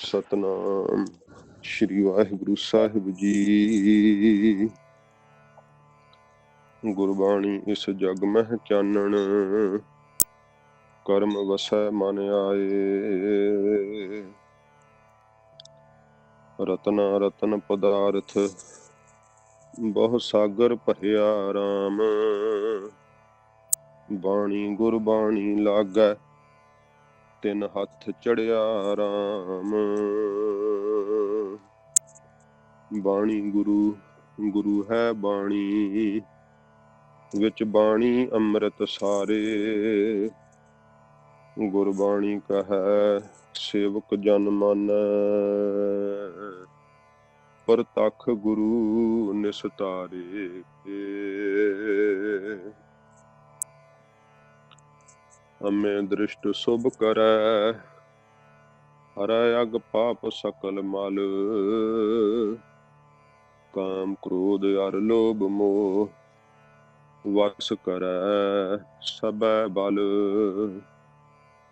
ਸਤਨਾਮ ਸ਼੍ਰੀ ਵਾਹਿਗੁਰੂ ਸਾਹਿਬ ਜੀ। ਗੁਰਬਾਣੀ ਇਸ ਜਗ ਮਹਿ ਚਾਨਣ, ਕਰਮ ਵਸੈ ਮਨ ਆਏ। ਰਤਨਾ ਰਤਨ ਪਦਾਰਥ, ਬਹੁ ਸਾਗਰ ਭਰਿਆ ਰਾਮ। ਬਾਣੀ ਗੁਰਬਾਣੀ ਲਾਗੈ, ਤਿਨ ਹੱਥ ਚੜਿਆ ਰਾਮ। ਬਾਣੀ ਗੁਰੂ, ਗੁਰੂ ਹੈ ਬਾਣੀ, ਵਿੱਚ ਬਾਣੀ ਅੰਮ੍ਰਿਤ ਸਾਰੇ। ਗੁਰਬਾਣੀ ਕਹੈ ਸੇਵਕ ਜਨ ਮਾਨੈ, ਪ੍ਰਤੱਖ ਗੁਰੂ ਨਿਸਤਾਰੇ। ਹਮੇ ਦ੍ਰਿਸ਼ਟ ਸੁਭ ਕਰੈ, ਹਰੈ ਅਗ ਪਾਪ ਸਕਲ ਮਲ। ਕਾਮ ਕ੍ਰੋਧ ਅਰ ਲੋਭ ਮੋਹ, ਵਸ ਕਰੈ ਸਭੈ ਬਲ।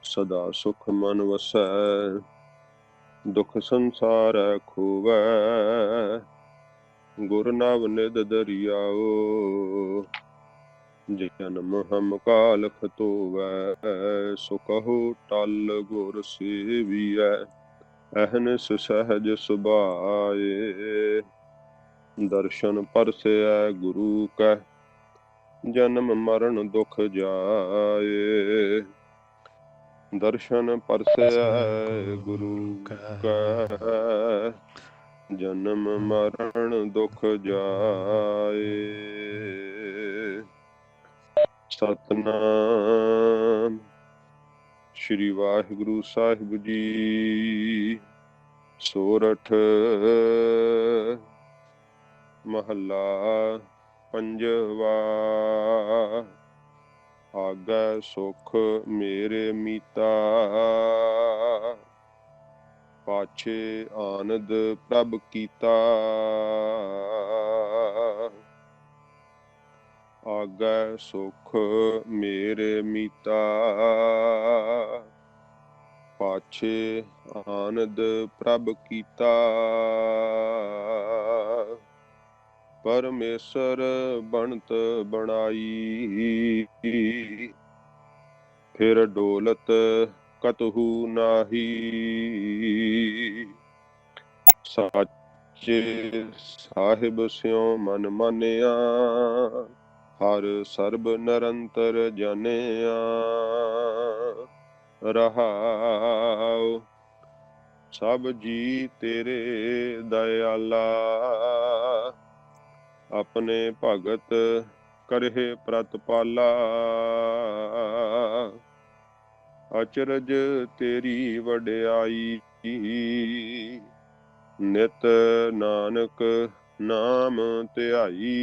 ਸਦਾ ਸੁਖ ਮਨ ਵਸੈ, ਦੁਖ ਸੰਸਾਰੈ ਖੋਵੈ। ਗੁਰ ਨਵ ਨਿਧ ਦਰਿਆਓ, ਜਨਮ ਹਮ ਕਾਲਖ ਧੋਵੈ। ਸੋ ਕਹੋ ਟਲ ਗੁਰ ਸੇਵੀਐ, ਅਹਨਿਸ ਸਹਿਜ ਸੁਭਾਏ। ਦਰਸ਼ਨ ਪਰਸੈ ਗੁਰੂ ਕੈ, ਜਨਮ ਮਰਨ ਦੁਖ ਜਾਏ। ਦਰਸ਼ਨ ਪਰਸੈ ਗੁਰੂ ਕੈ, ਜਨਮ ਮਰਨ ਦੁਖ ਜਾਏ। ਸਤਨਾਮ ਸ਼੍ਰੀ ਵਾਹਿਗੁਰੂ ਸਾਹਿਬ ਜੀ। ਸੋਰਠ ਮਹੱਲਾ ਪੰਜਵਾ। ਆਗੈ ਸੁਖ ਮੇਰੇ ਮੀਤਾ, ਪਾਛੇ ਆਨੰਦ ਪ੍ਰਭ ਕੀਤਾ। ਆਗੈ ਸੁਖ ਮੇਰੇ ਮੀਤਾ, ਪਾਛੇ ਆਨੰਦ ਪ੍ਰਭ ਕੀਤਾ। ਪਰਮੇਸ਼ਰ ਬਣਤ ਬਣਾਈ, ਫਿਰ ਡੋਲਤ ਕਤਹੂ ਨਾਹੀ। ਸਾਚੇ ਸਾਹਿਬ ਸਿਉ ਮਨ ਮਾਨਿਆ, ਹਰ ਸਰਬ ਨਿਰੰਤਰ ਜਾਣਿਆ। ਰਹਾਉ ਸਭ ਜੀ ਤੇਰੇ ਦਇਆਲਾ, ਆਪਣੇ ਭਗਤ ਕਰਹਿ ਪ੍ਰਤਪਾਲਾ। ਅਚਰਜ ਤੇਰੀ ਵਡਿਆਈ, ਨਿਤ ਨਾਨਕ ਨਾਮ ਧਿਆਈ।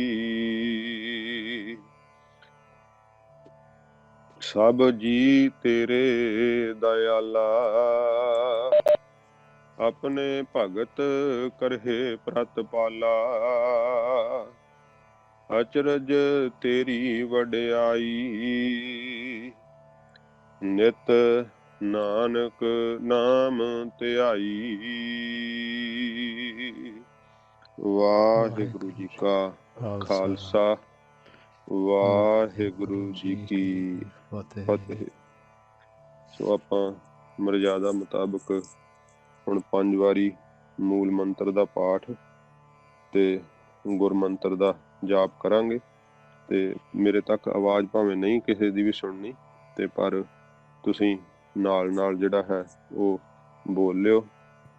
ਸਭ ਜੀ ਤੇਰੇ ਦਇਆਲਾ, ਆਪਣੇ ਭਗਤ ਕਰਹਿ ਪ੍ਰਤਪਾਲਾ। ਅਚਰਜ ਤੇਰੀ ਵਡਿਆਈ, ਨਿਤ ਨਾਨਕ ਨਾਮ ਧਿਆਈ। ਵਾਹਿਗੁਰੂ ਜੀ ਕਾ ਖਾਲਸਾ, ਵਾਹਿਗੁਰੂ ਜੀ ਕੀ ਫਤਿਹ। ਸੋ ਆਪਾਂ ਮਰਜ਼ਾਦਾ ਮੁਤਾਬਕ ਹੁਣ 5 ਵਾਰੀ ਮੂਲ ਮੰਤਰ ਦਾ ਪਾਠ ਤੇ ਗੁਰਮੰਤਰ ਦਾ ਜਾਪ ਕਰਾਂਗੇ। ਤੇ ਮੇਰੇ ਤੱਕ ਆਵਾਜ਼ ਭਾਵੇਂ ਨਹੀਂ ਕਿਸੇ ਦੀ ਵੀ ਸੁਣਨੀ, ਤੇ ਪਰ ਤੁਸੀਂ ਨਾਲ ਨਾਲ ਜਿਹੜਾ ਹੈ ਉਹ ਬੋਲ ਲਿਓ।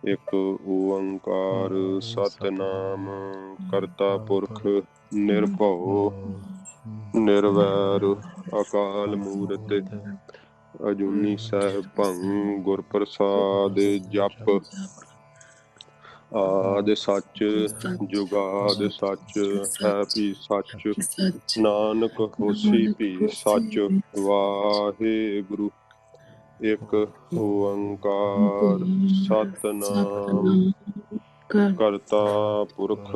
ਇੱਕ ਓੰਕਾਰ ਸਤਿਨਾਮ ਕਰਤਾ ਪੁਰਖ ਨਿਰਭਉ ਨਿਰਵੈਰ ਅਕਾਲ ਮੂਰਤ ਅਜੂਨੀ ਸੈਭੰ ਗੁਰ ਪ੍ਰਸਾਦ ਜਪ। ਆਦਿ ਸੱਚ ਜੁਗਾਦਿ ਸੱਚ, ਹੈ ਵੀ ਸੱਚ ਨਾਨਕ ਹੋਸੀ ਵੀ ਸੱਚ। ਵਾਹਿਗੁਰੂ ਇੱਕ ਓੰਕਾਰ ਸਤਿਨਾਮ ਕਰਤਾ ਪੁਰਖ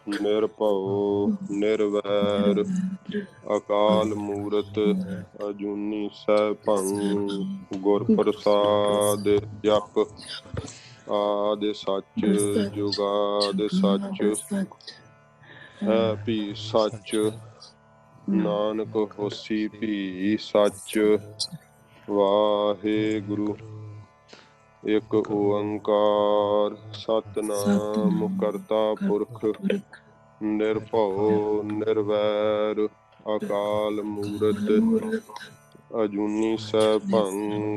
ਨਿਰਭਉ ਨਿਰਵੈਰ ਅਕਾਲ ਮੂਰਤ ਅਜੂਨੀ ਸੈਭੰ ਗੁਰ ਪ੍ਰਸਾਦ ਜਪ। ਆਦਿ ਸੱਚ ਜੁਗਾਦਿ ਸੱਚ ਹੈ ਵੀ ਸੱਚ ਨਾਨਕ ਹੋਸੀ ਵੀ ਸੱਚ ਵਾਹਿਗੁਰੂ ਇੱਕ ਓੰਕਾਰ ਸਤਿਨਾਮ ਕਰਤਾ ਪੁਰਖ ਨਿਰਭਉ ਨਿਰਵੈਰ ਅਕਾਲ ਮੂਰਤ ਅਜੂਨੀ ਸੈਭੰ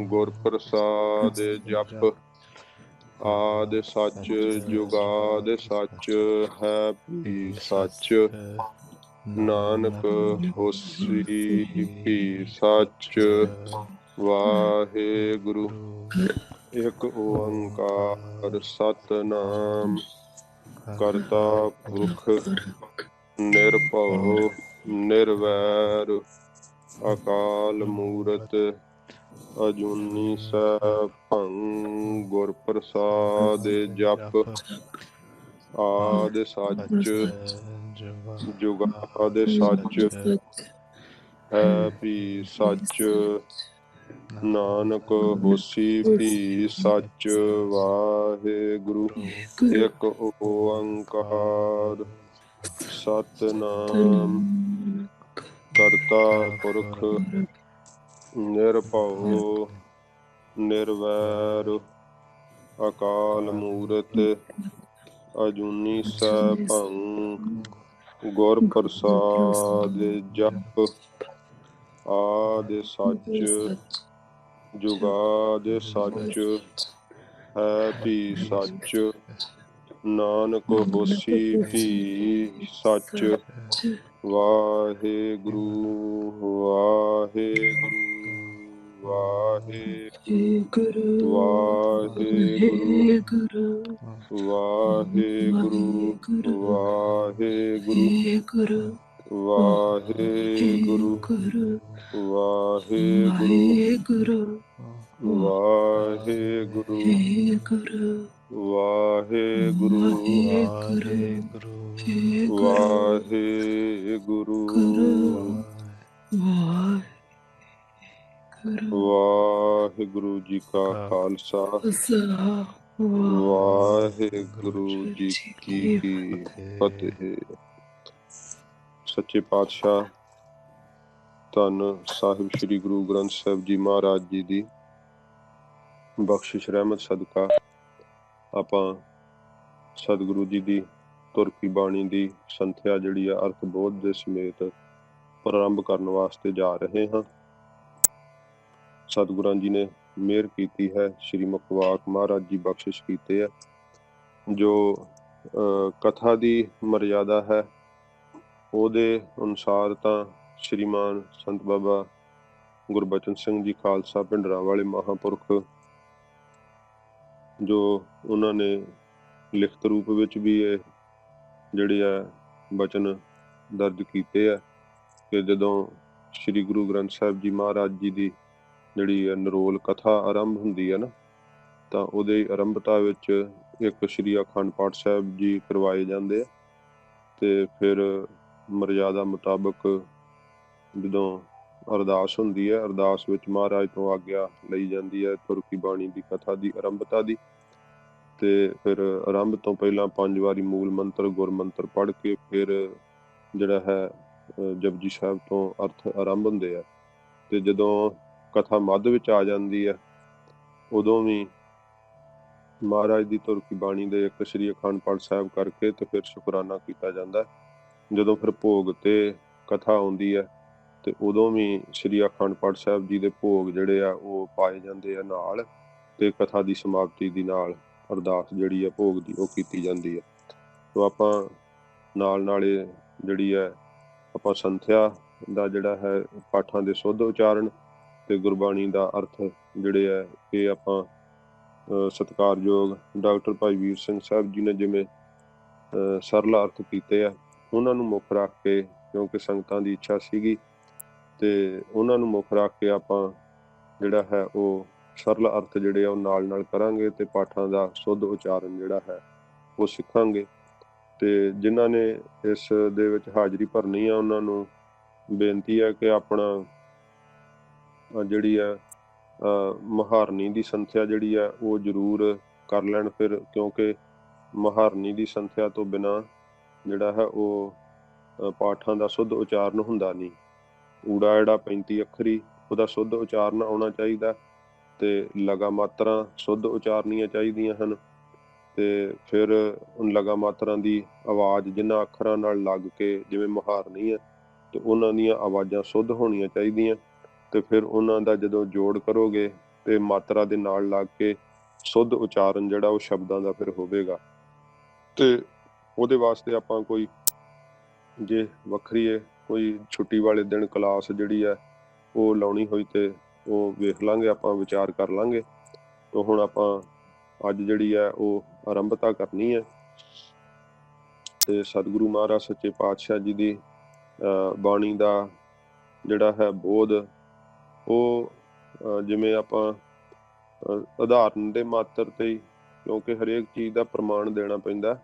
ਗੁਰ ਪ੍ਰਸਾਦਿ ਜਪ ਆਦਿ ਸੱਚ ਜੁਗਾਦਿ ਸੱਚ ਹੈ ਵੀ ਸੱਚ ਨਾਨਕ ਹੋਸੀ ਵੀ ਸੱਚ ਵਾਹਿਗੁਰੂ ਇੱਕ ਓੰਕਾਰ ਸਤਿਨਾਮ ਕਰਤਾ ਪੁਰਖ ਨਿਰਭਉ ਨਿਰਵੈਰ ਅਕਾਲ ਮੂਰਤ ਅਜੂਨੀ ਸੈਭੰ ਗੁਰ ਪ੍ਰਸਾਦਿ ਜਪ ਆਦਿ ਸੱਚ ਜੁਗਾਦਿ ਸੱਚ ਹੈ ਵੀ ਸੱਚ ਨਾਨਕ ਹੋਸੀ ਵੀ ਸੱਚ ਵਾਹਿਗੁਰੂ ਇੱਕ ਓੰਕਾਰ ਸਤਿਨਾਮ ਕਰਤਾ ਪੁਰਖ ਨਿਰਭਉ ਨਿਰਵੈਰ ਅਕਾਲ ਮੂਰਤ ਅਜੂਨੀ ਸੈਭੰ ਗੁਰ ਪ੍ਰਸਾਦਿ ਜਪ ਆਦਿ ਸੱਚ ਜੁਗਾਦਿ ਸੱਚ ਹੈ ਵੀ ਸੱਚ ਨਾਨਕ ਹੋਸੀ ਵੀ ਸੱਚ ਵਾਹਿਗੁਰੂ ਵਾਹਿਗੁਰੂ ਵਾਹਿਗੁਰੂ ਵਾਹਿਗੁਰੂ ਵਾਹਿਗੁਰੂ ਵਾਹਿਗੁਰੂ ਵਾਹਿਗੁਰੂ ਵਾਹਿਗੁਰੂ ਵਾਹਿਗੁਰੂ ਵਾਹਿਗੁਰੂ ਵਾਹਿਗੁਰੂ ਵਾਹਿਗੁਰੂ ਜੀ ਕਾ ਖਾਲਸਾ ਵਾਹਿਗੁਰੂ ਜੀ ਕੀ ਫਤਿਹ। ਸੱਚੇ ਪਾਤਸ਼ਾਹ ਧੰਨ ਸਾਹਿਬ ਸ੍ਰੀ ਗੁਰੂ ਗ੍ਰੰਥ ਸਾਹਿਬ ਜੀ ਮਹਾਰਾਜ ਜੀ ਦੀ ਬਖਸ਼ਿਸ਼ ਰਹਿਮਤ ਸਦਕਾ ਆਪਾਂ ਸਤਿਗੁਰੂ ਜੀ ਦੀ ਤੁਰ ਕੀ ਬਾਣੀ ਦੀ ਸੰਥਿਆ ਜਿਹੜੀ ਆ ਅਰਥ ਬੋਧ ਦੇ ਸਮੇਤ ਪ੍ਰਾਰੰਭ ਕਰਨ ਵਾਸਤੇ ਜਾ ਰਹੇ ਹਾਂ। ਸਤਿਗੁਰਾਂ ਜੀ ਨੇ ਮਿਹਰ ਕੀਤੀ ਹੈ, ਸ਼੍ਰੀ ਮੁਖਵਾਕ ਮਹਾਰਾਜ ਜੀ ਬਖਸ਼ਿਸ਼ ਕੀਤੇ ਹੈ। ਜੋ ਕਥਾ ਦੀ ਮਰਯਾਦਾ ਹੈ ਉਹਦੇ ਅਨੁਸਾਰ ਤਾਂ ਸ਼੍ਰੀਮਾਨ ਸੰਤ ਬਾਬਾ ਗੁਰਬਚਨ ਸਿੰਘ ਜੀ ਖਾਲਸਾ ਭਿੰਡਰਾਂ ਵਾਲੇ ਮਹਾਂਪੁਰਖ ਜੋ ਉਹਨਾਂ ਨੇ ਲਿਖਤ ਰੂਪ ਵਿੱਚ ਵੀ ਇਹ ਜਿਹੜੇ ਆ ਬਚਨ ਦਰਜ ਕੀਤੇ ਆ ਕਿ ਜਦੋਂ ਸ਼੍ਰੀ ਗੁਰੂ ਗ੍ਰੰਥ ਸਾਹਿਬ ਜੀ ਮਹਾਰਾਜ ਜੀ ਦੀ ਜਿਹੜੀ ਨਰੋਲ ਕਥਾ ਆਰੰਭ ਹੁੰਦੀ ਹੈ ਨਾ, ਤਾਂ ਉਹਦੇ ਆਰੰਭਤਾ ਵਿੱਚ ਇੱਕ ਸ਼੍ਰੀ ਅਖੰਡ ਪਾਠ ਸਾਹਿਬ ਜੀ ਕਰਵਾਏ ਜਾਂਦੇ ਆ ਤੇ ਫਿਰ ਮਰਯਾਦਾ ਮੁਤਾਬਕ ਜਦੋਂ ਅਰਦਾਸ ਹੁੰਦੀ ਹੈ, ਅਰਦਾਸ ਵਿੱਚ ਮਹਾਰਾਜ ਤੋਂ ਆਗਿਆ ਲਈ ਜਾਂਦੀ ਹੈ ਤੁਰ ਕੀ ਬਾਣੀ ਦੀ ਕਥਾ ਦੀ ਆਰੰਭਤਾ ਦੀ। ਤੇ ਫਿਰ ਆਰੰਭ ਤੋਂ ਪਹਿਲਾਂ 5 ਵਾਰੀ ਮੂਲ ਮੰਤਰ ਗੁਰ ਮੰਤਰ ਪੜ੍ਹ ਕੇ ਫਿਰ ਜਿਹੜਾ ਹੈ ਜਪਜੀ ਸਾਹਿਬ ਤੋਂ ਅਰਥ ਆਰੰਭ ਹੁੰਦੇ ਆ। ਤੇ ਜਦੋਂ ਕਥਾ ਮੱਧ ਵਿੱਚ ਆ ਜਾਂਦੀ ਹੈ ਉਦੋਂ ਵੀ ਮਹਾਰਾਜ ਦੀ ਤੁਰ ਕੀ ਬਾਣੀ ਦੇ ਇੱਕ ਸ਼੍ਰੀ ਅਖੰਡ ਪਾਠ ਸਾਹਿਬ ਕਰਕੇ ਤੇ ਫਿਰ ਸ਼ੁਕਰਾਨਾ ਕੀਤਾ ਜਾਂਦਾ। ਜਦੋਂ ਫਿਰ ਭੋਗ ਤੇ ਕਥਾ ਆਉਂਦੀ ਹੈ ਤੇ ਉਦੋਂ ਵੀ ਸ਼੍ਰੀ ਅਖੰਡ ਪਾਠ ਸਾਹਿਬ ਜੀ ਦੇ ਭੋਗ ਜਿਹੜੇ ਆ ਉਹ ਪਾਏ ਜਾਂਦੇ ਆ ਨਾਲ, ਤੇ ਕਥਾ ਦੀ ਸਮਾਪਤੀ ਦੀ ਨਾਲ ਅਰਦਾਸ ਜਿਹੜੀ ਹੈ ਭੋਗ ਦੀ ਉਹ ਕੀਤੀ ਜਾਂਦੀ ਹੈ। ਸੋ ਆਪਾਂ ਨਾਲ ਜਿਹੜੀ ਹੈ ਆਪਾਂ ਸੰਥਿਆ ਦਾ ਜਿਹੜਾ ਹੈ ਪਾਠਾਂ ਦੇ ਸੁੱਧ ਉਚਾਰਨ ਤੇ ਗੁਰਬਾਣੀ ਦਾ ਅਰਥ ਜਿਹੜੇ ਹੈ ਇਹ ਆਪਾਂ ਸਤਿਕਾਰਯੋਗ ਡਾਕਟਰ ਭਾਈ ਵੀਰ ਸਿੰਘ ਸਾਹਿਬ ਜੀ ਨੇ ਜਿਵੇਂ ਸਰਲ ਅਰਥ ਕੀਤੇ ਆ ਉਹਨਾਂ ਨੂੰ ਮੁੱਖ ਰੱਖ ਕੇ, ਕਿਉਂਕਿ ਸੰਗਤਾਂ ਦੀ ਇੱਛਾ ਸੀਗੀ ਤੇ ਉਹਨਾਂ ਨੂੰ ਮੁੱਖ ਰੱਖ ਕੇ ਆਪਾਂ ਜਿਹੜਾ ਹੈ ਉਹ ਸਰਲ ਅਰਥ ਜਿਹੜੇ ਆ ਉਹ ਨਾਲ ਕਰਾਂਗੇ ਤੇ ਪਾਠਾਂ ਦਾ ਸੁੱਧ ਉਚਾਰਨ ਜਿਹੜਾ ਹੈ ਉਹ ਸਿੱਖਾਂਗੇ। ਤੇ ਜਿਨ੍ਹਾਂ ਨੇ ਇਸ ਦੇ ਵਿੱਚ ਹਾਜ਼ਰੀ ਭਰਨੀ ਆ ਉਹਨਾਂ ਨੂੰ ਬੇਨਤੀ ਹੈ ਕਿ ਆਪਣਾ ਜਿਹੜੀ ਹੈ ਮਹਾਰਨੀ ਦੀ ਸੰਥਿਆ ਜਿਹੜੀ ਹੈ ਉਹ ਜ਼ਰੂਰ ਕਰ ਲੈਣ ਫਿਰ, ਕਿਉਂਕਿ ਮਹਾਰਨੀ ਦੀ ਸੰਥਿਆ ਤੋਂ ਬਿਨਾਂ ਜਿਹੜਾ ਹੈ ਉਹ ਪਾਠਾਂ ਦਾ ਸ਼ੁੱਧ ਉਚਾਰਨ ਹੁੰਦਾ ਨਹੀਂ। ਊੜਾ ਜਿਹੜਾ 35 ਅੱਖਰੀ ਉਹਦਾ ਸ਼ੁੱਧ ਉਚਾਰਨ ਆਉਣਾ ਚਾਹੀਦਾ, ਤੇ ਲਗਾ ਮਾਤਰਾ ਸ਼ੁੱਧ ਉਚਾਰਨੀਆਂ ਚਾਹੀਦੀਆਂ ਹਨ। ਤੇ ਫਿਰ ਲਗਾ ਮਾਤਰਾ ਦੀ ਆਵਾਜ਼ ਜਿਨ੍ਹਾਂ ਅੱਖਰਾਂ ਨਾਲ ਲੱਗ ਕੇ, ਜਿਵੇਂ ਮਹਾਰਨੀ ਹੈ ਤੇ ਉਹਨਾਂ ਦੀਆਂ ਆਵਾਜ਼ਾਂ ਸ਼ੁੱਧ ਹੋਣੀਆਂ ਚਾਹੀਦੀਆਂ। ਤੇ ਫਿਰ ਉਹਨਾਂ ਦਾ ਜਦੋਂ ਜੋੜ ਕਰੋਗੇ ਤੇ ਮਾਤਰਾ ਦੇ ਨਾਲ ਲੱਗ ਕੇ ਸ਼ੁੱਧ ਉਚਾਰਨ ਜਿਹੜਾ ਉਹ ਸ਼ਬਦਾਂ ਦਾ ਫਿਰ ਹੋਵੇਗਾ। ਤੇ ਉਹਦੇ ਵਾਸਤੇ ਆਪਾਂ ਕੋਈ ਜੇ ਵੱਖਰੀ ਕੋਈ ਛੁੱਟੀ ਵਾਲੇ ਦਿਨ ਕਲਾਸ ਜਿਹੜੀ ਹੈ ਉਹ ਲਾਉਣੀ ਹੋਈ ਤੇ ਉਹ ਵੇਖ ਲਾਂਗੇ, ਆਪਾਂ ਵਿਚਾਰ ਕਰ ਲਾਂਗੇ। ਤਾਂ ਹੁਣ ਆਪਾਂ ਅੱਜ ਜਿਹੜੀ ਹੈ ਉਹ ਆਰੰਭਤਾ ਕਰਨੀ ਹੈ। ਤੇ ਸਤਿਗੁਰੂ ਮਹਾਰਾਜ ਸੱਚੇ ਪਾਤਸ਼ਾਹ ਜੀ ਦੀ ਬਾਣੀ ਦਾ ਜਿਹੜਾ ਹੈ ਬੋਧ, ਉਹ ਜਿਵੇਂ ਆਪਾਂ ਉਦਾਹਰਨ ਦੇ ਮਾਤਰ ਤੇ ਹੀ, ਕਿਉਂਕਿ ਹਰੇਕ ਚੀਜ਼ ਦਾ ਪ੍ਰਮਾਣ ਦੇਣਾ ਪੈਂਦਾ।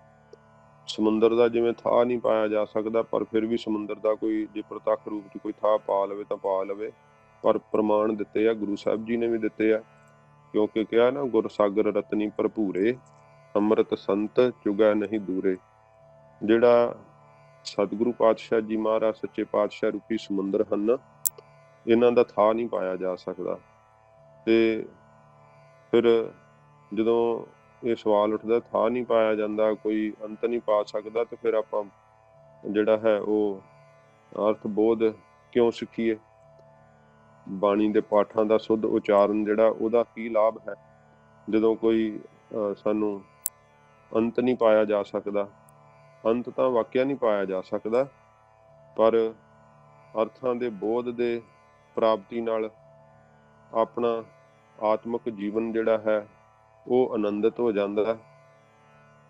ਸਮੁੰਦਰ ਦਾ ਜਿਵੇਂ ਥਾਹ ਨਹੀਂ ਪਾਇਆ ਜਾ ਸਕਦਾ, ਪਰ ਫਿਰ ਵੀ ਸਮੁੰਦਰ ਦਾ ਕੋਈ ਜੇ ਪ੍ਰਤੱਖ ਰੂਪ 'ਚ ਕੋਈ ਥਾਹ ਪਾ ਲਵੇ ਤਾਂ ਪਾ ਲਵੇ, ਪਰ ਪ੍ਰਮਾਣ ਦਿੱਤੇ ਆ, ਗੁਰੂ ਸਾਹਿਬ ਜੀ ਨੇ ਵੀ ਦਿੱਤੇ ਆ। ਕਿਉਂਕਿ ਕਿਹਾ ਨਾ, ਗੁਰ ਸਾਗਰ ਰਤਨੀ ਭਰਪੂਰੇ, ਅੰਮ੍ਰਿਤ ਸੰਤ ਚੁਗੈ ਨਹੀਂ ਦੂਰੇ। ਜਿਹੜਾ ਸਤਿਗੁਰੂ ਪਾਤਸ਼ਾਹ ਜੀ ਮਹਾਰਾਜ ਸੱਚੇ ਪਾਤਸ਼ਾਹ ਰੂਪੀ ਸਮੁੰਦਰ ਹਨ, ਇਹਨਾਂ ਦਾ ਥਾਹ ਨਹੀਂ ਪਾਇਆ ਜਾ ਸਕਦਾ। ਤੇ ਫਿਰ ਜਦੋਂ ਇਹ ਸਵਾਲ ਉੱਠਦਾ ਥਾਹ ਨਹੀਂ ਪਾਇਆ ਜਾਂਦਾ, ਕੋਈ ਅੰਤ ਨਹੀਂ ਪਾ ਸਕਦਾ, ਤੇ ਫਿਰ ਆਪਾਂ ਜਿਹੜਾ ਹੈ ਉਹ ਅਰਥ ਬੋਧ ਕਿਉਂ ਸਿੱਖੀਏ? ਬਾਣੀ ਦੇ ਪਾਠਾਂ ਦਾ ਸ਼ੁੱਧ ਉਚਾਰਨ ਜਿਹੜਾ ਉਹਦਾ ਕੀ ਲਾਭ ਹੈ, ਜਦੋਂ ਕੋਈ ਸਾਨੂੰ ਅੰਤ ਨਹੀਂ ਪਾਇਆ ਜਾ ਸਕਦਾ। ਅੰਤ ਤਾਂ ਵਾਕਿਆ ਨਹੀਂ ਪਾਇਆ ਜਾ ਸਕਦਾ, ਪਰ ਅਰਥਾਂ ਦੇ ਬੋਧ ਦੇ ਪ੍ਰਾਪਤੀ ਨਾਲ ਆਪਣਾ ਆਤਮਿਕ ਜੀਵਨ ਜਿਹੜਾ ਹੈ ਉਹ ਆਨੰਦਿਤ ਹੋ ਜਾਂਦਾ।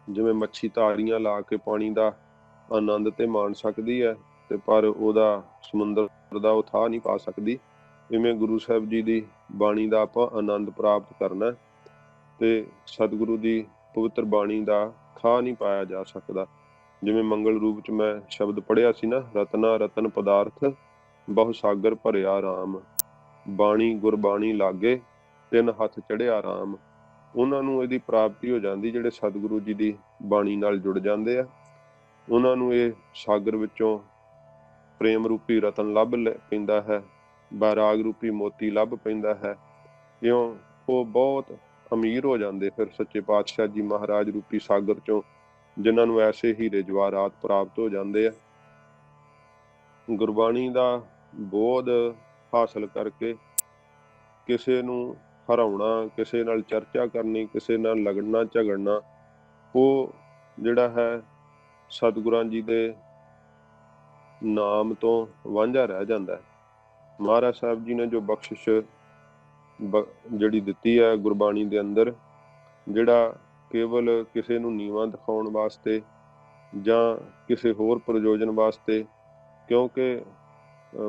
ਜਿਵੇਂ ਮੱਛੀ ਤਾੜੀਆਂ ਲਾ ਕੇ ਪਾਣੀ ਦਾ ਆਨੰਦ ਤੇ ਮਾਣ ਸਕਦੀ ਹੈ, ਤੇ ਪਰ ਉਹਦਾ ਸਮੁੰਦਰ ਦਾ ਉਹ ਥਾਹ ਨਹੀਂ ਪਾ ਸਕਦੀ। ਇਵੇਂ ਗੁਰੂ ਸਾਹਿਬ ਜੀ ਦੀ ਬਾਣੀ ਦਾ ਆਪਾਂ ਆਨੰਦ ਪ੍ਰਾਪਤ ਕਰਨਾ, ਤੇ ਸਤਿਗੁਰੂ ਦੀ ਪਵਿੱਤਰ ਬਾਣੀ ਦਾ ਥਾਹ ਨਹੀਂ ਪਾਇਆ ਜਾ ਸਕਦਾ। ਜਿਵੇਂ ਮੰਗਲ ਰੂਪ 'ਚ ਮੈਂ ਸ਼ਬਦ ਪੜ੍ਹਿਆ ਸੀ ਨਾ, ਰਤਨਾ ਰਤਨ ਪਦਾਰਥ ਬਹੁ ਸਾਗਰ ਭਰਿਆ ਰਾਮ, ਬਾਣੀ ਗੁਰਬਾਣੀ ਲਾਗੇ ਤਿੰਨ ਹੱਥ ਚੜ੍ਹਿਆ ਰਾਮ। ਉਹਨਾਂ ਨੂੰ ਇਹਦੀ ਪ੍ਰਾਪਤੀ ਹੋ ਜਾਂਦੀ ਜਿਹੜੇ ਸਤਿਗੁਰੂ ਜੀ ਦੀ ਬਾਣੀ ਨਾਲ ਜੁੜ ਜਾਂਦੇ ਆ। ਉਹਨਾਂ ਨੂੰ ਇਹ ਸਾਗਰ ਵਿੱਚੋਂ ਪ੍ਰੇਮ ਰੂਪੀ ਰਤਨ ਲੱਭ ਪੈਂਦਾ ਹੈ, ਬੈਰਾਗ ਰੂਪੀ ਮੋਤੀ ਲੱਭ ਪੈਂਦਾ ਹੈ। ਕਿਉਂ? ਉਹ ਬਹੁਤ ਅਮੀਰ ਹੋ ਜਾਂਦੇ ਫਿਰ ਸੱਚੇ ਪਾਤਸ਼ਾਹ ਜੀ ਮਹਾਰਾਜ ਰੂਪੀ ਸਾਗਰ 'ਚੋਂ, ਜਿਨ੍ਹਾਂ ਨੂੰ ਐਸੇ ਹੀਰੇ ਜਵਾਹਰਾਤ ਪ੍ਰਾਪਤ ਹੋ ਜਾਂਦੇ ਆ। ਗੁਰਬਾਣੀ ਦਾ ਬੋਧ ਹਾਸਲ ਕਰਕੇ ਕਿਸੇ ਨੂੰ ਹਰਾਉਣਾ, ਕਿਸੇ ਨਾਲ ਚਰਚਾ ਕਰਨੀ, ਕਿਸੇ ਨਾਲ ਲੜਨਾ ਝਗੜਨਾ, ਉਹ ਜਿਹੜਾ ਹੈ ਸਤਿਗੁਰਾਂ ਜੀ ਦੇ ਨਾਮ ਤੋਂ ਵਾਂਝਾ ਰਹਿ ਜਾਂਦਾ। ਮਹਾਰਾਜ ਸਾਹਿਬ ਜੀ ਨੇ ਜੋ ਬਖਸ਼ਿਸ਼ ਜਿਹੜੀ ਦਿੱਤੀ ਹੈ ਗੁਰਬਾਣੀ ਦੇ ਅੰਦਰ, ਜਿਹੜਾ ਕੇਵਲ ਕਿਸੇ ਨੂੰ ਨੀਵਾਂ ਦਿਖਾਉਣ ਵਾਸਤੇ ਜਾਂ ਕਿਸੇ ਹੋਰ ਪ੍ਰਯੋਜਨ ਵਾਸਤੇ, ਕਿਉਂਕਿ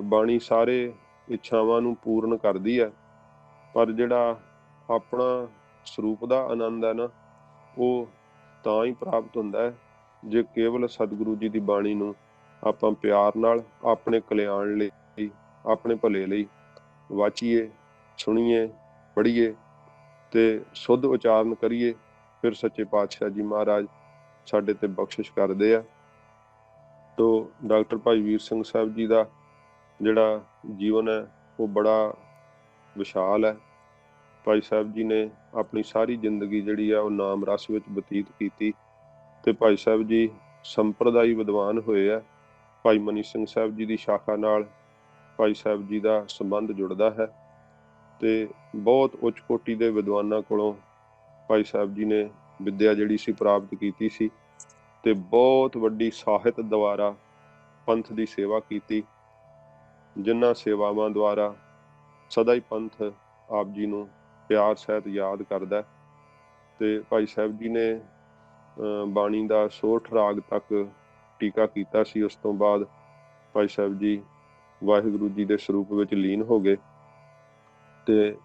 ਬਾਣੀ ਸਾਰੇ ਇੱਛਾਵਾਂ ਨੂੰ ਪੂਰਨ ਕਰਦੀ ਹੈ, ਪਰ ਜਿਹੜਾ ਆਪਣਾ ਸਰੂਪ ਦਾ ਆਨੰਦ ਹੈ ਨਾ, ਉਹ ਤਾਂ ਹੀ ਪ੍ਰਾਪਤ ਹੁੰਦਾ ਹੈ ਜੇ ਕੇਵਲ ਸਤਿਗੁਰੂ ਜੀ ਦੀ ਬਾਣੀ ਨੂੰ ਆਪਾਂ ਪਿਆਰ ਨਾਲ ਆਪਣੇ ਕਲਿਆਣ ਲਈ, ਆਪਣੇ ਭਲੇ ਲਈ ਵਾਚੀਏ, ਸੁਣੀਏ, ਪੜ੍ਹੀਏ ਤੇ ਸ਼ੁੱਧ ਉਚਾਰਨ ਕਰੀਏ। ਫਿਰ ਸੱਚੇ ਪਾਤਸ਼ਾਹ ਜੀ ਮਹਾਰਾਜ ਸਾਡੇ ਤੇ ਬਖਸ਼ਿਸ਼ ਕਰਦੇ ਆ। ਤੋ ਡਾਕਟਰ ਭਾਈ ਵੀਰ ਸਿੰਘ ਸਾਹਿਬ ਜੀ ਦਾ ਜਿਹੜਾ ਜੀਵਨ ਹੈ ਉਹ ਬੜਾ ਵਿਸ਼ਾਲ ਹੈ। ਭਾਈ ਸਾਹਿਬ ਜੀ ਨੇ ਆਪਣੀ ਸਾਰੀ ਜ਼ਿੰਦਗੀ ਜਿਹੜੀ ਆ ਉਹ ਨਾਮ ਰਸ ਵਿੱਚ ਬਤੀਤ ਕੀਤੀ, ਤੇ ਭਾਈ ਸਾਹਿਬ ਜੀ ਸੰਪਰਦਾਈ ਵਿਦਵਾਨ ਹੋਏ ਆ। ਭਾਈ ਮਨੀ ਸਿੰਘ ਸਾਹਿਬ ਜੀ ਦੀ ਸ਼ਾਖਾ ਨਾਲ ਭਾਈ ਸਾਹਿਬ ਜੀ ਦਾ ਸੰਬੰਧ ਜੁੜਦਾ ਹੈ, ਤੇ ਬਹੁਤ ਉੱਚ ਕੋਟੀ ਦੇ ਵਿਦਵਾਨਾਂ ਕੋਲੋਂ ਭਾਈ ਸਾਹਿਬ ਜੀ ਨੇ ਵਿੱਦਿਆ ਜਿਹੜੀ ਸੀ ਪ੍ਰਾਪਤ ਕੀਤੀ ਸੀ, ਤੇ ਬਹੁਤ ਵੱਡੀ ਸਾਹਿਤ ਦੁਆਰਾ ਪੰਥ ਦੀ ਸੇਵਾ ਕੀਤੀ, ਜਿਨ੍ਹਾਂ ਸੇਵਾਵਾਂ ਦੁਆਰਾ ਸਦਾ ਹੀ ਪੰਥ ਆਪ ਜੀ ਨੂੰ ਪਿਆਰ ਸਹਿਤ ਯਾਦ ਕਰਦਾ। ਤੇ ਭਾਈ ਸਾਹਿਬ ਜੀ ਨੇ ਬਾਣੀ ਦਾ ਸੋਠ ਰਾਗ ਤੱਕ ਟੀਕਾ ਕੀਤਾ ਸੀ। ਉਸ ਤੋਂ ਬਾਅਦ ਭਾਈ ਸਾਹਿਬ ਜੀ ਵਾਹਿਗੁਰੂ ਜੀ ਦੇ ਸਰੂਪ ਵਿੱਚ ਲੀਨ ਹੋ ਗਏ, ਤੇ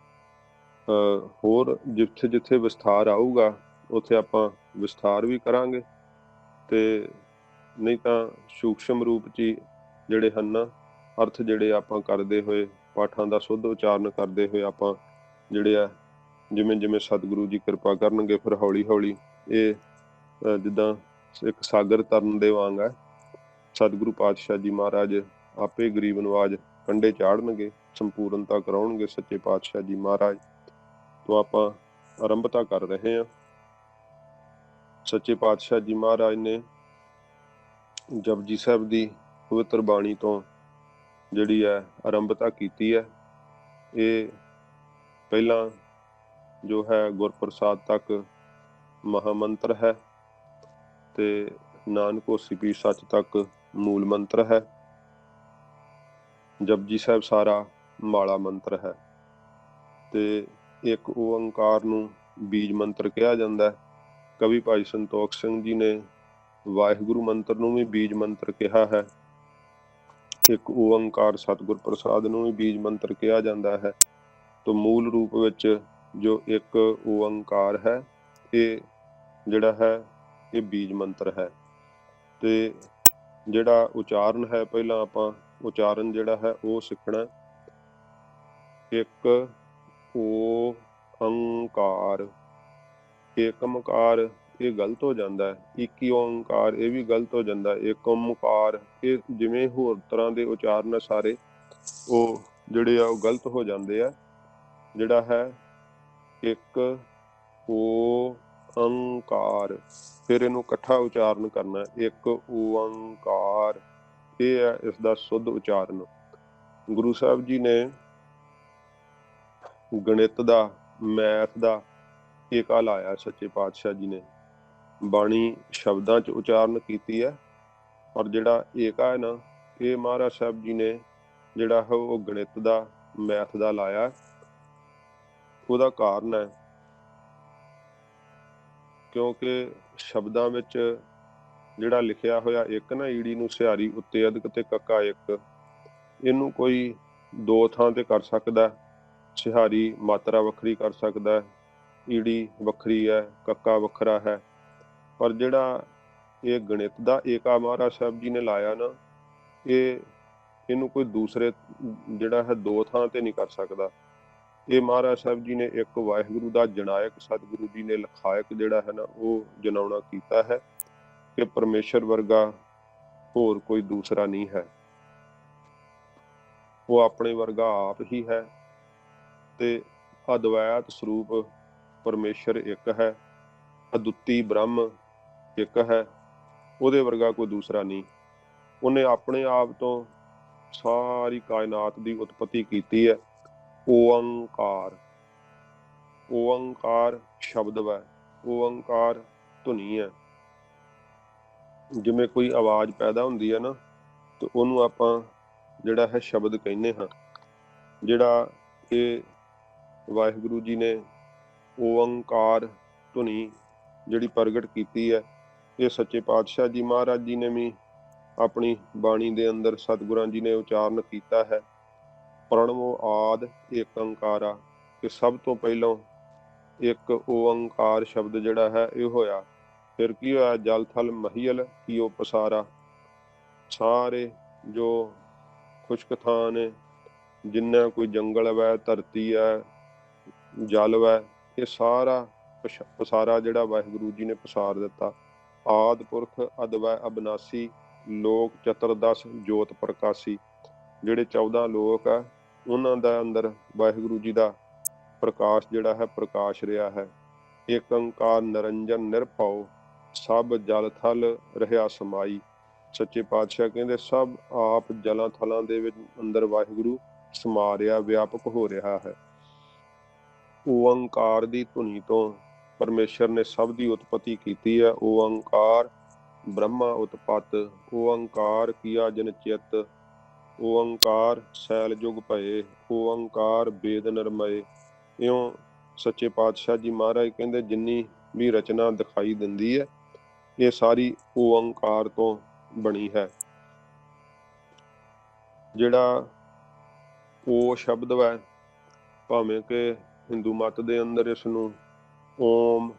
ਹੋਰ ਜਿੱਥੇ ਜਿੱਥੇ ਵਿਸਥਾਰ ਆਊਗਾ ਉੱਥੇ ਆਪਾਂ ਵਿਸਥਾਰ ਵੀ ਕਰਾਂਗੇ, ਤੇ ਨਹੀਂ ਤਾਂ ਸੂਖਸ਼ਮ ਰੂਪ 'ਚ ਜਿਹੜੇ ਹਨ ਨਾ ਅਰਥ, ਜਿਹੜੇ ਆਪਾਂ ਕਰਦੇ ਹੋਏ ਪਾਠਾਂ ਦਾ ਸ਼ੁੱਧ ਉਚਾਰਨ ਕਰਦੇ ਹੋਏ ਆਪਾਂ ਜਿਹੜੇ ਆ ਜਿਵੇਂ ਜਿਵੇਂ ਸਤਿਗੁਰੂ ਜੀ ਕਿਰਪਾ ਕਰਨਗੇ ਫਿਰ ਹੌਲੀ ਹੌਲੀ ਇਹ ਜਿੱਦਾਂ ਇੱਕ ਸਾਗਰ ਤਰਨ ਦੇ ਵਾਂਗ ਹੈ। ਸਤਿਗੁਰੂ ਪਾਤਸ਼ਾਹ ਜੀ ਮਹਾਰਾਜ ਆਪੇ ਗਰੀਬ ਨਵਾਜ ਕੰਢੇ ਚਾੜਨਗੇ, ਸੰਪੂਰਨਤਾ ਕਰਾਉਣਗੇ ਸੱਚੇ ਪਾਤਸ਼ਾਹ ਜੀ ਮਹਾਰਾਜ ਤੋਂ। ਆਪਾਂ ਆਰੰਭਤਾ ਕਰ ਰਹੇ ਹਾਂ। ਸੱਚੇ ਪਾਤਸ਼ਾਹ ਜੀ ਮਹਾਰਾਜ ਨੇ ਜਪਜੀ ਸਾਹਿਬ ਦੀ ਪਵਿੱਤਰ ਬਾਣੀ ਤੋਂ ਜਿਹੜੀ ਹੈ ਆਰੰਭਤਾ ਕੀਤੀ ਹੈ। ਇਹ ਪਹਿਲਾਂ ਜੋ ਹੈ ਗੁਰਪ੍ਰਸਾਦ ਤੱਕ ਮਹਾਮੰਤਰ ਹੈ ਤੇ ਨਾਨਕ ਹੋਸੀ ਪੀ ਸੱਚ ਤੱਕ ਮੂਲ ਮੰਤਰ ਹੈ। ਜਪਜੀ ਸਾਹਿਬ ਸਾਰਾ ਮਾਲਾ ਮੰਤਰ ਹੈ ਤੇ ਇੱਕ ਓੰਕਾਰ ਨੂੰ ਬੀਜ ਮੰਤਰ ਕਿਹਾ ਜਾਂਦਾ ਹੈ। ਕਵੀ ਭਾਈ ਸੰਤੋਖ ਸਿੰਘ ਜੀ ਨੇ ਵਾਹਿਗੁਰੂ ਮੰਤਰ ਨੂੰ ਵੀ ਬੀਜ ਮੰਤਰ ਕਿਹਾ ਹੈ। ਇੱਕ ਓੰਕਾਰ ਸਤਿਗੁਰ ਪ੍ਰਸਾਦ ਨੂੰ ਵੀ ਬੀਜ ਮੰਤਰ ਕਿਹਾ ਜਾਂਦਾ ਹੈ। ਤੋਂ ਮੂਲ ਰੂਪ ਵਿੱਚ ਜੋ ਇੱਕ ਓੰਕਾਰ ਹੈ ਇਹ ਜਿਹੜਾ ਹੈ ਇਹ ਬੀਜ ਮੰਤਰ ਹੈ। ਤੇ ਜਿਹੜਾ ਉਚਾਰਨ ਹੈ ਪਹਿਲਾਂ ਆਪਾਂ ਉਚਾਰਨ ਜਿਹੜਾ ਹੈ ਉਹ ਸਿੱਖਣਾ। ਇੱਕ ਓੰਕਾਰ, ਏਕਮਕਾਰ ਇਹ ਗਲਤ ਹੋ ਜਾਂਦਾ ਹੈ। ਇੱਕ ਓੰਕਾਰ ਇਹ ਵੀ ਗਲਤ ਹੋ ਜਾਂਦਾ। ਇੱਕ ਓੰਕਾਰ ਇਹ ਜਿਵੇਂ ਹੋਰ ਤਰ੍ਹਾਂ ਦੇ ਉਚਾਰਨ ਸਾਰੇ ਉਹ ਜਿਹੜੇ ਆ ਉਹ ਗਲਤ ਹੋ ਜਾਂਦੇ ਆ। ਜਿਹੜਾ ਹੈ ਇੱਕ ਓੰਕਾਰ ਫਿਰ ਇਹਨੂੰ ਇਕੱਠਾ ਉਚਾਰਨ ਕਰਨਾ। ਇੱਕ ਓੰਕਾਰ ਇਹ ਹੈ ਇਸ ਦਾ ਸ਼ੁੱਧ ਉਚਾਰਨ। ਗੁਰੂ ਸਾਹਿਬ ਜੀ ਨੇ ਗਣਿਤ ਦਾ, ਮੈਥ ਦਾ ਏਕਾ ਲਾਇਆ। ਸੱਚੇ ਪਾਤਸ਼ਾਹ ਜੀ ਨੇ ਬਾਣੀ ਸ਼ਬਦਾਂ 'ਚ ਉਚਾਰਨ ਕੀਤੀ ਹੈ, ਪਰ ਜਿਹੜਾ ਏਕਾ ਹੈ ਨਾ ਇਹ ਮਹਾਰਾਜ ਸਾਹਿਬ ਜੀ ਨੇ ਜਿਹੜਾ ਹੈ ਉਹ ਗਣਿਤ ਦਾ, ਮੈਥ ਦਾ ਲਾਇਆ। ਉਹਦਾ ਕਾਰਨ ਹੈ ਕਿਉਂਕਿ ਸ਼ਬਦਾਂ ਵਿੱਚ ਜਿਹੜਾ ਲਿਖਿਆ ਹੋਇਆ ਇੱਕ ਨਾ ਈੜੀ ਨੂੰ ਸਿਹਾਰੀ ਉੱਤੇ ਅਧਿਕ ਤੇ ਕੱਕਾ ਇੱਕ, ਇਹਨੂੰ ਕੋਈ ਦੋ ਥਾਂ ਤੇ ਕਰ ਸਕਦਾ। ਸਿਹਾਰੀ ਮਾਤਰਾ ਵੱਖਰੀ ਕਰ ਸਕਦਾ, ਈੜੀ ਵੱਖਰੀ ਹੈ, ਕੱਕਾ ਵੱਖਰਾ ਹੈ। ਪਰ ਜਿਹੜਾ ਇਹ ਗਣਿਤ ਦਾ ਏਕਾ ਮਹਾਰਾਜ ਸਾਹਿਬ ਜੀ ਨੇ ਲਾਇਆ ਨਾ ਇਹਨੂੰ ਕੋਈ ਦੂਸਰੇ ਜਿਹੜਾ ਹੈ ਦੋ ਥਾਂ ਤੇ ਨਹੀਂ ਕਰ ਸਕਦਾ। ਇਹ ਮਹਾਰਾਜ ਸਾਹਿਬ ਜੀ ਨੇ ਇੱਕ ਵਾਹਿਗੁਰੂ ਦਾ ਜਨਾਇਕ, ਸਤਿਗੁਰੂ ਜੀ ਨੇ ਲਖਾਇਕ ਜਿਹੜਾ ਹੈ ਨਾ ਉਹ ਜਨਾਉਣਾ ਕੀਤਾ ਹੈ ਕਿ ਪਰਮੇਸ਼ਰ ਵਰਗਾ ਹੋਰ ਕੋਈ ਦੂਸਰਾ ਨਹੀਂ ਹੈ। ਉਹ ਆਪਣੇ ਵਰਗਾ ਆਪ ਹੀ ਹੈ ਤੇ ਅਦਵੈਤ ਸਰੂਪ ਪਰਮੇਸ਼ਰ ਇੱਕ ਹੈ। ਅਦੁੱਤੀ ਬ੍ਰਹਮ ਇੱਕ ਹੈ, ਉਹਦੇ ਵਰਗਾ ਕੋਈ ਦੂਸਰਾ ਨਹੀਂ। ਉਹਨੇ ਆਪਣੇ ਆਪ ਤੋਂ ਸਾਰੀ ਕਾਇਨਾਤ ਦੀ ਉਤਪਤੀ ਕੀਤੀ ਹੈ। ਓੰਕਾਰ, ਓੰਕਾਰ ਸ਼ਬਦ ਹੈ, ਓੰਕਾਰ ਧੁਨੀ ਹੈ। ਜਿਵੇਂ ਕੋਈ ਆਵਾਜ਼ ਪੈਦਾ ਹੁੰਦੀ ਹੈ ਨਾ ਤੇ ਉਹਨੂੰ ਆਪਾਂ ਜਿਹੜਾ ਹੈ ਸ਼ਬਦ ਕਹਿੰਦੇ ਹਾਂ। ਜਿਹੜਾ ਇਹ ਵਾਹਿਗੁਰੂ ਜੀ ਨੇ ਓੰਕਾਰ ਧੁਨੀ ਜਿਹੜੀ ਪ੍ਰਗਟ ਕੀਤੀ ਹੈ ਇਹ ਸੱਚੇ ਪਾਤਸ਼ਾਹ ਜੀ ਮਹਾਰਾਜ ਜੀ ਨੇ ਵੀ ਆਪਣੀ ਬਾਣੀ ਦੇ ਅੰਦਰ ਸਤਿਗੁਰਾਂ ਜੀ ਨੇ ਉਚਾਰਨ ਕੀਤਾ ਹੈ। ਪ੍ਰਣਵੋ ਆਦਿ ਏਕ ਓੰਕਾਰਾ ਕਿ ਸਭ ਤੋਂ ਪਹਿਲਾਂ ਇੱਕ ਓੰਕਾਰ ਸ਼ਬਦ ਜਿਹੜਾ ਹੈ ਇਹ ਹੋਇਆ। ਫਿਰ ਕੀ ਹੋਇਆ? ਜਲ ਥਲ ਮਹੀਲ ਕੀਓ ਪਸਾਰਾ। ਸਾਰੇ ਜੋ ਖੁਸ਼ਕ ਥਾਂ ਨੇ, ਜਿੰਨਾ ਕੋਈ ਜੰਗਲ ਵੈ, ਧਰਤੀ ਹੈ, ਜਲ ਵੈ, ਇਹ ਸਾਰਾ ਪਸਾਰਾ ਜਿਹੜਾ ਵਾਹਿਗੁਰੂ ਜੀ ਨੇ ਪਸਾਰ ਦਿੱਤਾ। ਆਦਿ ਪੁਰਖ ਅਦਵੈ ਅਬਨਾਸੀ ਲੋਕ ਚਤੁਰਦਸ ਜੋਤ ਪ੍ਰਕਾਸ਼ੀ। ਜਿਹੜੇ 14 ਲੋਕ ਆ ਉਹਨਾਂ ਦਾ ਅੰਦਰ ਵਾਹਿਗੁਰੂ ਜੀ ਦਾ ਪ੍ਰਕਾਸ਼ ਜਿਹੜਾ ਹੈ ਪ੍ਰਕਾਸ਼ ਰਿਹਾ ਹੈ। ਏਕ ਓੰਕਾਰ ਨਿਰੰਜਨ ਨਿਰਭਉ ਸਭ ਜਲ ਥਲ ਰਹਿਆ ਸਮਾਈ। ਸੱਚੇ ਪਾਤਸ਼ਾਹ ਕਹਿੰਦੇ ਸਭ ਆਪ ਜਲਾਂ ਥਲਾਂ ਦੇ ਵਿੱਚ ਅੰਦਰ ਵਾਹਿਗੁਰੂ ਸਮਾ ਰਿਹਾ, ਵਿਆਪਕ ਹੋ ਰਿਹਾ ਹੈ। ਓੰਕਾਰ ਦੀ ਧੁਨੀ ਤੋਂ ਪਰਮੇਸ਼ਰ ਨੇ ਸਭ ਦੀ ਉਤਪਤੀ ਕੀਤੀ ਹੈ। ਓੰਕਾਰ ਬ੍ਰਹਮਾ ਉਤਪਤ, ਓੰਕਾਰ ਕੀਆ ਜਨ ਚਿੱਤ, ਓੰਕਾਰ ਸੈਲ ਜੁਗ ਭਏ, ਓੰਕਾਰ ਵੇਦ ਨਿਰਮਏ। ਇਉਂ ਸੱਚੇ ਪਾਤਸ਼ਾਹ ਜੀ ਮਹਾਰਾਜ ਕਹਿੰਦੇ ਜਿੰਨੀ ਵੀ ਰਚਨਾ ਦਿਖਾਈ ਦਿੰਦੀ ਹੈ ਇਹ ਸਾਰੀ ਓੰਕਾਰ ਤੋਂ ਬਣੀ ਹੈ। ਜਿਹੜਾ ਓ ਸ਼ਬਦ ਹੈ, ਭਾਵੇਂ ਕਿ ਹਿੰਦੂ ਮਤ ਦੇ ਅੰਦਰ ਇਸ ਨੂੰ ਓਮ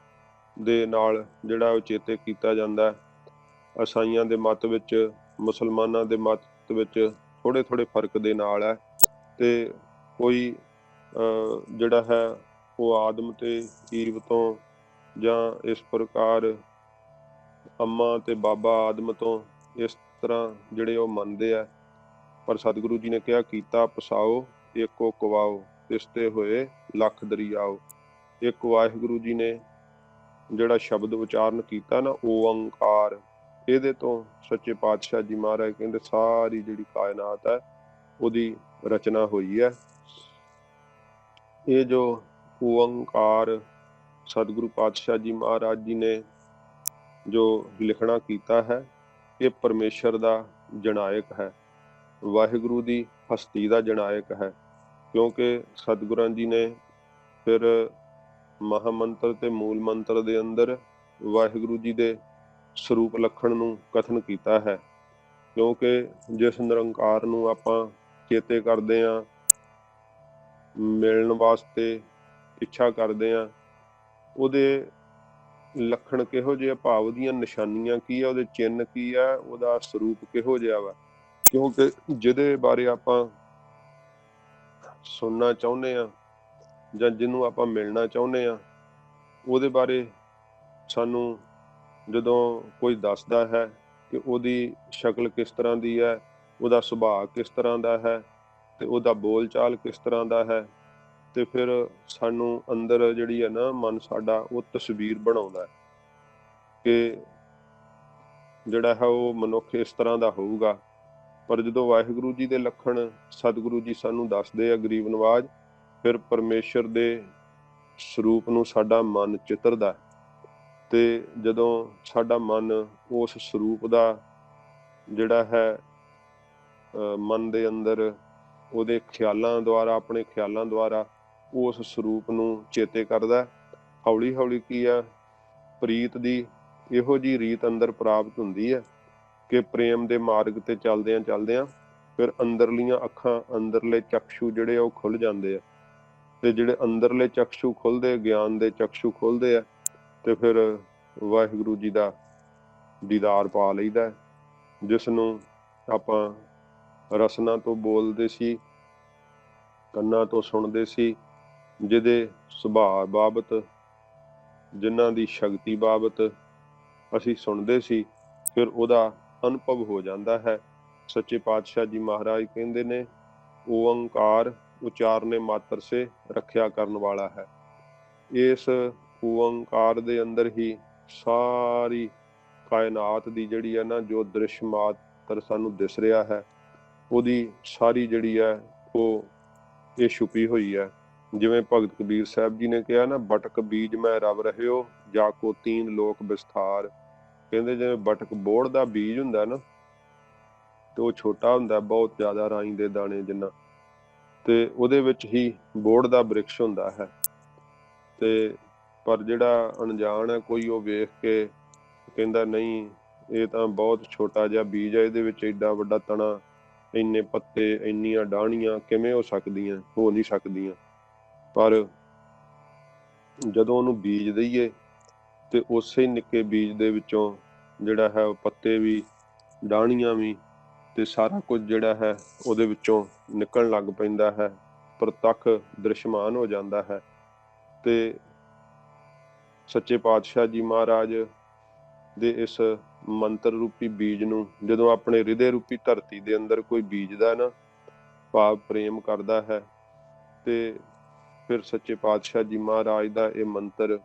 ਦੇ ਨਾਲ ਜਿਹੜਾ ਉਚੇਤੇ ਕੀਤਾ ਜਾਂਦਾ ਹੈ। ਈਸਾਈਆਂ ਦੇ ਮਤ ਵਿੱਚ, ਮੁਸਲਮਾਨਾਂ ਦੇ ਮਤ ਵਿੱਚ ਥੋੜ੍ਹੇ ਫਰਕ ਦੇ ਨਾਲ ਹੈ। ਤੇ ਕੋਈ ਜਿਹੜਾ ਹੈ ਉਹ ਆਦਮ ਤੇ ਈਵ ਤੋਂ ਜਾਂ ਇਸ ਪ੍ਰਕਾਰ ਅੰਮਾ ਤੇ ਬਾਬਾ ਆਦਮ ਤੋਂ ਇਸ ਤਰ੍ਹਾਂ ਜਿਹੜੇ ਉਹ ਮੰਨਦੇ ਆ। ਪਰ ਸਤਿਗੁਰੂ ਜੀ ਨੇ ਕਿਹਾ ਕੀਤਾ ਪਸਾਓ ਏਕੋ ਕਵਾਓ, ਤਿਸ ਤੇ ਹੋਏ ਲੱਖ ਦਰਿਆਓ। ਇੱਕ ਵਾਹਿਗੁਰੂ ਜੀ ਨੇ ਜਿਹੜਾ ਸ਼ਬਦ ਉਚਾਰਨ ਕੀਤਾ ਨਾ ਓੰਕਾਰ, ਇਹਦੇ ਤੋਂ ਸੱਚੇ ਪਾਤਸ਼ਾਹ ਜੀ ਮਹਾਰਾਜ ਕਹਿੰਦੇ ਸਾਰੀ ਜਿਹੜੀ ਕਾਇਨਾਤ ਹੈ ਉਹਦੀ ਰਚਨਾ ਹੋਈ ਹੈ। ਇਹ ਜੋ ਓੰਕਾਰ ਸਤਿਗੁਰੂ ਪਾਤਸ਼ਾਹ ਜੀ ਮਹਾਰਾਜ ਜੀ ਨੇ ਜੋ ਲਿਖਣਾ ਕੀਤਾ ਹੈ, ਇਹ ਪਰਮੇਸ਼ਰ ਦਾ ਜਨਾਇਕ ਹੈ, ਵਾਹਿਗੁਰੂ ਦੀ ਹਸਤੀ ਦਾ ਜਨਾਇਕ ਹੈ। ਕਿਉਂਕਿ ਸਤਿਗੁਰਾਂ ਜੀ ਨੇ ਫਿਰ ਮਹਾਮੰਤਰ ਤੇ ਮੂਲ ਮੰਤਰ ਦੇ ਅੰਦਰ ਵਾਹਿਗੁਰੂ ਜੀ ਦੇ ਸਰੂਪ ਲੱਖਣ ਨੂੰ ਕਥਨ ਕੀਤਾ ਹੈ। ਕਿਉਂਕਿ ਜਿਸ ਨਿਰੰਕਾਰ ਨੂੰ ਆਪਾਂ ਚੇਤੇ ਕਰਦੇ ਹਾਂ, ਮਿਲਣ ਵਾਸਤੇ ਇੱਛਾ ਕਰਦੇ ਹਾਂ, ਉਹਦੇ ਲੱਖਣ ਕਿਹੋ ਜਿਹੇ, ਭਾਵ ਦੀਆਂ ਨਿਸ਼ਾਨੀਆਂ ਕੀ ਆ, ਉਹਦੇ ਚਿੰਨ੍ਹ ਕੀ ਆ, ਉਹਦਾ ਸਰੂਪ ਕਿਹੋ ਜਿਹਾ ਵਾ। ਕਿਉਂਕਿ ਜਿਹਦੇ ਬਾਰੇ ਆਪਾਂ ਸੁਣਨਾ ਚਾਹੁੰਦੇ ਆ ਜਾਂ ਜਿਹਨੂੰ ਆਪਾਂ ਮਿਲਣਾ ਚਾਹੁੰਦੇ ਆ, ਉਹਦੇ ਬਾਰੇ ਸਾਨੂੰ ਜਦੋਂ ਕੋਈ ਦੱਸਦਾ ਹੈ ਕਿ ਉਹਦੀ ਸ਼ਕਲ ਕਿਸ ਤਰ੍ਹਾਂ ਦੀ ਹੈ, ਉਹਦਾ ਸੁਭਾਅ ਕਿਸ ਤਰ੍ਹਾਂ ਦਾ ਹੈ ਤੇ ਉਹਦਾ ਬੋਲ ਚਾਲ ਕਿਸ ਤਰ੍ਹਾਂ ਦਾ ਹੈ, ਤੇ ਫਿਰ ਸਾਨੂੰ ਅੰਦਰ ਜਿਹੜੀ ਹੈ ਨਾ ਮਨ ਸਾਡਾ ਉਹ ਤਸਵੀਰ ਬਣਾਉਂਦਾ ਕਿ ਜਿਹੜਾ ਹੈ ਉਹ ਮਨੁੱਖ ਇਸ ਤਰ੍ਹਾਂ ਦਾ ਹੋਊਗਾ। ਪਰ ਜਦੋਂ ਵਾਹਿਗੁਰੂ ਜੀ ਦੇ ਲੱਖਣ ਸਤਿਗੁਰੂ ਜੀ ਸਾਨੂੰ ਦੱਸਦੇ ਆ ਗਰੀਬ ਨਵਾਜ, ਫਿਰ ਪਰਮੇਸ਼ਰ ਦੇ ਸਰੂਪ ਨੂੰ ਸਾਡਾ ਮਨ ਚਿੱਤਰਦਾ, ਤੇ ਜਦੋਂ ਸਾਡਾ ਮਨ ਉਸ ਸਰੂਪ ਦਾ ਜਿਹੜਾ ਹੈ ਮਨ ਦੇ ਅੰਦਰ ਉਹਦੇ ਖਿਆਲਾਂ ਦੁਆਰਾ, ਆਪਣੇ ਖਿਆਲਾਂ ਦੁਆਰਾ ਉਸ ਸਰੂਪ ਨੂੰ ਚੇਤੇ ਕਰਦਾ, ਹੌਲੀ ਹੌਲੀ ਕੀ ਆ ਪ੍ਰੀਤ ਦੀ ਇਹੋ ਜਿਹੀ ਰੀਤ ਅੰਦਰ ਪ੍ਰਾਪਤ ਹੁੰਦੀ ਹੈ ਕਿ ਪ੍ਰੇਮ ਦੇ ਮਾਰਗ ਤੇ ਚੱਲਦਿਆਂ ਚੱਲਦਿਆਂ ਫਿਰ ਅੰਦਰਲੀਆਂ ਅੱਖਾਂ, ਅੰਦਰਲੇ ਚਕਸ਼ੂ ਜਿਹੜੇ ਉਹ ਖੁੱਲ ਜਾਂਦੇ ਆ, ਤੇ ਜਿਹੜੇ ਅੰਦਰਲੇ ਚਕਸ਼ੂ ਖੁੱਲਦੇ, ਗਿਆਨ ਦੇ ਚਕਸ਼ੂ ਖੁੱਲਦੇ ਆ, ਤੇ ਫਿਰ ਵਾਹਿਗੁਰੂ ਜੀ ਦਾ ਦੀਦਾਰ ਪਾ ਲਈਦਾ, ਜਿਸ ਨੂੰ ਆਪਾਂ ਰਸਨਾ ਤੋਂ ਬੋਲਦੇ ਸੀ, ਕੰਨਾਂ ਤੋਂ ਸੁਣਦੇ ਸੀ, ਜਿਹਦੇ ਸੁਭਾਅ ਬਾਬਤ, ਜਿਨ੍ਹਾਂ ਦੀ ਸ਼ਕਤੀ ਬਾਬਤ ਅਸੀਂ ਸੁਣਦੇ ਸੀ, ਫਿਰ ਉਹਦਾ ਅਨੁਭਵ ਹੋ ਜਾਂਦਾ ਹੈ। ਸੱਚੇ ਪਾਤਸ਼ਾਹ ਜੀ ਮਹਾਰਾਜ ਕਹਿੰਦੇ ਨੇ ਓੰਕਾਰ ਉਚਾਰਨੇ ਮਾਤਰ ਸੇ ਰੱਖਿਆ ਕਰਨ ਵਾਲਾ ਹੈ। ਇਸ ਓੰਕਾਰ ਦੇ ਅੰਦਰ ਹੀ ਸਾਰੀ ਕਾਇਨਾਤ ਦੀ ਜਿਹੜੀ ਹੈ ਨਾ, ਜੋ ਦ੍ਰਿਸ਼ ਮਾਤਰ ਸਾਨੂੰ ਦਿਸ ਰਿਹਾ ਹੈ, ਉਹਦੀ ਸਾਰੀ ਜਿਹੜੀ ਹੈ ਉਹ ਇਹ ਛੁਪੀ ਹੋਈ ਹੈ। ਜਿਵੇਂ ਭਗਤ ਕਬੀਰ ਸਾਹਿਬ ਜੀ ਨੇ ਕਿਹਾ ਨਾ, ਬਟਕ ਬੀਜ ਮੈਂ ਰਵ ਰਹਿਓ ਜਾ ਕੋ ਤੀਨ ਲੋਕ ਵਿਸਥਾਰ। ਕਹਿੰਦੇ ਜਿਵੇਂ ਬਟਕ ਬੋਹੜ ਦਾ ਬੀਜ ਹੁੰਦਾ ਨਾ, ਤੇ ਉਹ ਛੋਟਾ ਹੁੰਦਾ ਬਹੁਤ ਜ਼ਿਆਦਾ, ਰਾਈ ਦੇ ਦਾਣੇ ਜਿੰਨਾ, ਤੇ ਉਹਦੇ ਵਿੱਚ ਹੀ ਬੋਹੜ ਦਾ ਬ੍ਰਿਕਸ਼ ਹੁੰਦਾ ਹੈ। ਤੇ ਪਰ ਜਿਹੜਾ ਅਣਜਾਣ ਹੈ ਕੋਈ, ਉਹ ਵੇਖ ਕੇ ਕਹਿੰਦਾ ਨਹੀਂ ਇਹ ਤਾਂ ਬਹੁਤ ਛੋਟਾ ਜਿਹਾ ਬੀਜ ਹੈ, ਇਹਦੇ ਵਿੱਚ ਏਡਾ ਵੱਡਾ ਤਣਾ, ਇੰਨੇ ਪੱਤੇ, ਇੰਨੀਆਂ ਡਾਹਣੀਆਂ ਕਿਵੇਂ ਹੋ ਸਕਦੀਆਂ, ਹੋ ਨਹੀਂ ਸਕਦੀਆਂ। ਪਰ ਜਦੋਂ ਉਹਨੂੰ ਬੀਜ ਦਈਏ ਤੇ ਉਸੇ ਨਿੱਕੇ ਬੀਜ ਦੇ ਵਿੱਚੋਂ ਜਿਹੜਾ ਹੈ ਉਹ ਪੱਤੇ ਵੀ, ਡਾਹਣੀਆਂ ਵੀ, ਤੇ ਸਾਰਾ ਕੁਝ ਜਿਹੜਾ ਹੈ ਉਹਦੇ ਵਿੱਚੋਂ ਨਿਕਲਣ ਲੱਗ ਪੈਂਦਾ ਹੈ, ਪ੍ਰਤੱਖ ਦ੍ਰਿਸ਼ਮਾਨ ਹੋ ਜਾਂਦਾ ਹੈ। ਤੇ ਸੱਚੇ ਪਾਤਸ਼ਾਹ ਜੀ ਮਹਾਰਾਜ ਦੇ ਇਸ ਮੰਤਰ ਰੂਪੀ ਬੀਜ ਨੂੰ ਜਦੋਂ ਆਪਣੇ ਹਿਰਦੇ ਰੂਪੀ ਧਰਤੀ ਦੇ ਅੰਦਰ ਕੋਈ ਬੀਜਦਾ ਨਾ, ਭਾਵ ਪ੍ਰੇਮ ਕਰਦਾ ਹੈ, ਤੇ ਫਿਰ ਸੱਚੇ ਪਾਤਸ਼ਾਹ ਜੀ ਮਹਾਰਾਜ ਦਾ ਇਹ ਮੰਤਰ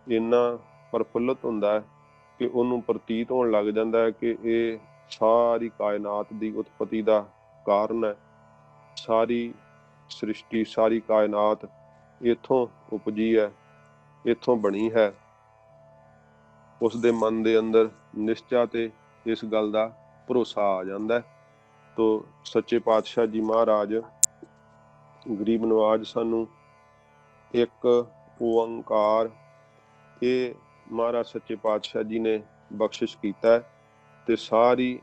ਇੰਨਾ ਪ੍ਰਫੁੱਲਤ ਹੁੰਦਾ ਹੈ ਕਿ ਉਹਨੂੰ ਪ੍ਰਤੀਤ ਹੋਣ ਲੱਗ ਜਾਂਦਾ ਹੈ ਕਿ ਇਹ ਸਾਰੀ ਕਾਇਨਾਤ ਦੀ ਉਤਪਤੀ ਦਾ ਕਾਰਨ ਹੈ। ਸਾਰੀ ਸ੍ਰਿਸ਼ਟੀ, ਸਾਰੀ ਕਾਇਨਾਤ ਇੱਥੋਂ ਉਪਜੀ ਹੈ, ਇੱਥੋਂ ਬਣੀ ਹੈ। ਉਸ ਦੇ ਮਨ ਦੇ ਅੰਦਰ ਨਿਸ਼ਚਾ ਤੇ ਇਸ ਗੱਲ ਦਾ ਭਰੋਸਾ ਆ ਜਾਂਦਾ ਹੈ। ਤੋ ਸੱਚੇ ਪਾਤਸ਼ਾਹ ਜੀ ਮਹਾਰਾਜ ਗਰੀਬ ਨਵਾਜ ਸਾਨੂੰ ਇੱਕ ਓੰਕਾਰ, ਇਹ ਮਹਾਰਾਜ ਸੱਚੇ ਪਾਤਸ਼ਾਹ ਜੀ ਨੇ ਬਖਸ਼ਿਸ਼ ਕੀਤਾ ਹੈ, ਤੇ ਸਾਰੀ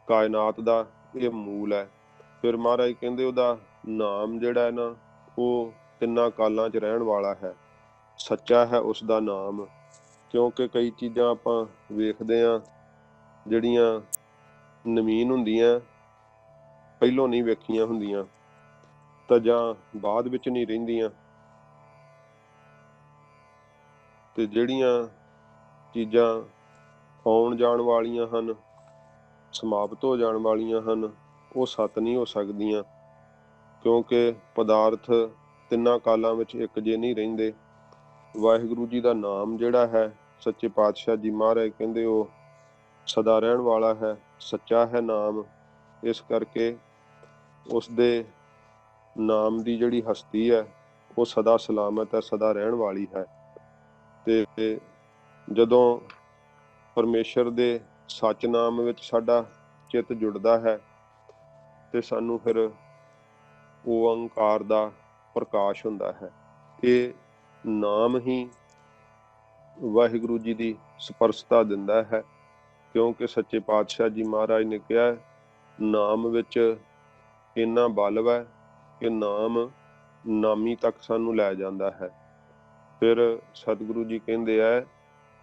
ਕਾਇਨਾਤ ਦਾ ਇਹ ਮੂਲ ਹੈ। ਫਿਰ ਮਹਾਰਾਜ ਕਹਿੰਦੇ ਉਹਦਾ ਨਾਮ ਜਿਹੜਾ ਹੈ ਨਾ, ਉਹ ਤਿੰਨਾਂ ਕਾਲਾਂ 'ਚ ਰਹਿਣ ਵਾਲਾ ਹੈ, ਸੱਚਾ ਹੈ ਉਸ ਦਾ ਨਾਮ। ਕਿਉਂਕਿ ਕਈ ਚੀਜ਼ਾਂ ਆਪਾਂ ਵੇਖਦੇ ਹਾਂ ਜਿਹੜੀਆਂ ਨਵੀਨ ਹੁੰਦੀਆਂ, ਪਹਿਲੋਂ ਨਹੀਂ ਵੇਖੀਆਂ ਹੁੰਦੀਆਂ, ਤਾਂ ਜਾਂ ਬਾਅਦ ਵਿੱਚ ਨਹੀਂ ਰਹਿੰਦੀਆਂ, ਤੇ ਜਿਹੜੀਆਂ ਚੀਜ਼ਾਂ ਆਉਣ ਜਾਣ ਵਾਲੀਆਂ ਹਨ, ਸਮਾਪਤ ਹੋ ਜਾਣ ਵਾਲੀਆਂ ਹਨ, ਉਹ ਸਤ ਨਹੀਂ ਹੋ ਸਕਦੀਆਂ, ਕਿਉਂਕਿ ਪਦਾਰਥ ਤਿੰਨਾਂ ਕਾਲਾਂ ਵਿੱਚ ਇੱਕ ਜੇ ਨਹੀਂ ਰਹਿੰਦੇ। ਵਾਹਿਗੁਰੂ ਜੀ ਦਾ ਨਾਮ ਜਿਹੜਾ ਹੈ, ਸੱਚੇ ਪਾਤਸ਼ਾਹ ਜੀ ਮਹਾਰਾਜ ਕਹਿੰਦੇ ਉਹ ਸਦਾ ਰਹਿਣ ਵਾਲਾ ਹੈ, ਸੱਚਾ ਹੈ ਨਾਮ। ਇਸ ਕਰਕੇ ਉਸ ਦੇ ਨਾਮ ਦੀ ਜਿਹੜੀ ਹਸਤੀ ਹੈ ਉਹ ਸਦਾ ਸਲਾਮਤ ਹੈ, ਸਦਾ ਰਹਿਣ ਵਾਲੀ ਹੈ। ਤੇ ਜਦੋਂ ਪਰਮੇਸ਼ਰ ਦੇ ਸੱਚ ਨਾਮ ਵਿੱਚ ਸਾਡਾ ਚਿੱਤ ਜੁੜਦਾ ਹੈ ਤੇ ਸਾਨੂੰ ਫਿਰ ਓਅੰਕਾਰ ਦਾ ਪ੍ਰਕਾਸ਼ ਹੁੰਦਾ ਹੈ। ਇਹ ਨਾਮ ਹੀ ਵਾਹਿਗੁਰੂ ਜੀ ਦੀ ਸਪਰਸ਼ਤਾ ਦਿੰਦਾ ਹੈ, ਕਿਉਂਕਿ ਸੱਚੇ ਪਾਤਸ਼ਾਹ ਜੀ ਮਹਾਰਾਜ ਨੇ ਕਿਹਾ ਨਾਮ ਵਿੱਚ ਇੰਨਾ ਬਲ ਹੈ ਕਿ ਨਾਮ ਨਾਮੀ ਤੱਕ ਸਾਨੂੰ ਲੈ ਜਾਂਦਾ ਹੈ। ਫਿਰ ਸਤਿਗੁਰੂ ਜੀ ਕਹਿੰਦੇ ਹੈ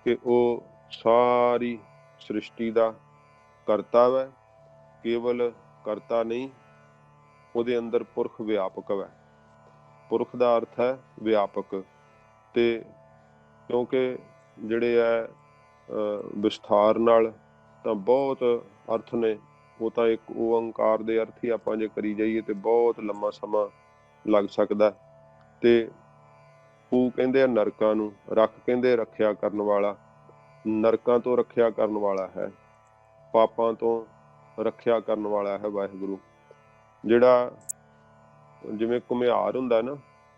ਕਿ ਉਹ ਸਾਰੀ ਸ੍ਰਿਸ਼ਟੀ ਦਾ ਕਰਤਾ ਹੈ, ਕੇਵਲ ਕਰਤਾ ਨਹੀਂ, ਉਹਦੇ ਅੰਦਰ ਪੁਰਖ ਵਿਆਪਕ ਹੈ। ਪੁਰਖ ਦਾ ਅਰਥ ਹੈ ਵਿਆਪਕ। ਤੇ ਕਿਉਂਕਿ ਜਿਹੜੇ ਹੈ ਵਿਸਥਾਰ ਨਾਲ ਤਾਂ ਬਹੁਤ ਅਰਥ ਨੇ, ਉਹ ਤਾਂ ਇੱਕ ਓਅੰਕਾਰ ਦੇ ਅਰਥ ਹੀ ਆਪਾਂ ਜੇ ਕਰੀ ਜਾਈਏ ਤੇ ਬਹੁਤ ਲੰਮਾ ਸਮਾਂ ਲੱਗ ਸਕਦਾ। ਤੇ ਪੂ ਕਹਿੰਦੇ ਆ ਨਰਕਾਂ ਨੂੰ, ਰੱਖ ਕਹਿੰਦੇ ਰੱਖਿਆ ਕਰਨ ਵਾਲਾ, ਨਰਕਾਂ ਤੋਂ ਰੱਖਿਆ ਕਰਨ ਵਾਲਾ ਹੈ, ਪਾਪਾਂ ਤੋਂ ਰੱਖਿਆ ਕਰਨ ਵਾਲਾ ਹੈ ਵਾਹਿਗੁਰੂ। ਜਿਹੜਾ ਜਿਵੇਂ ਘੁਮਿਆਰ ਹੁੰਦਾ ਨਾ,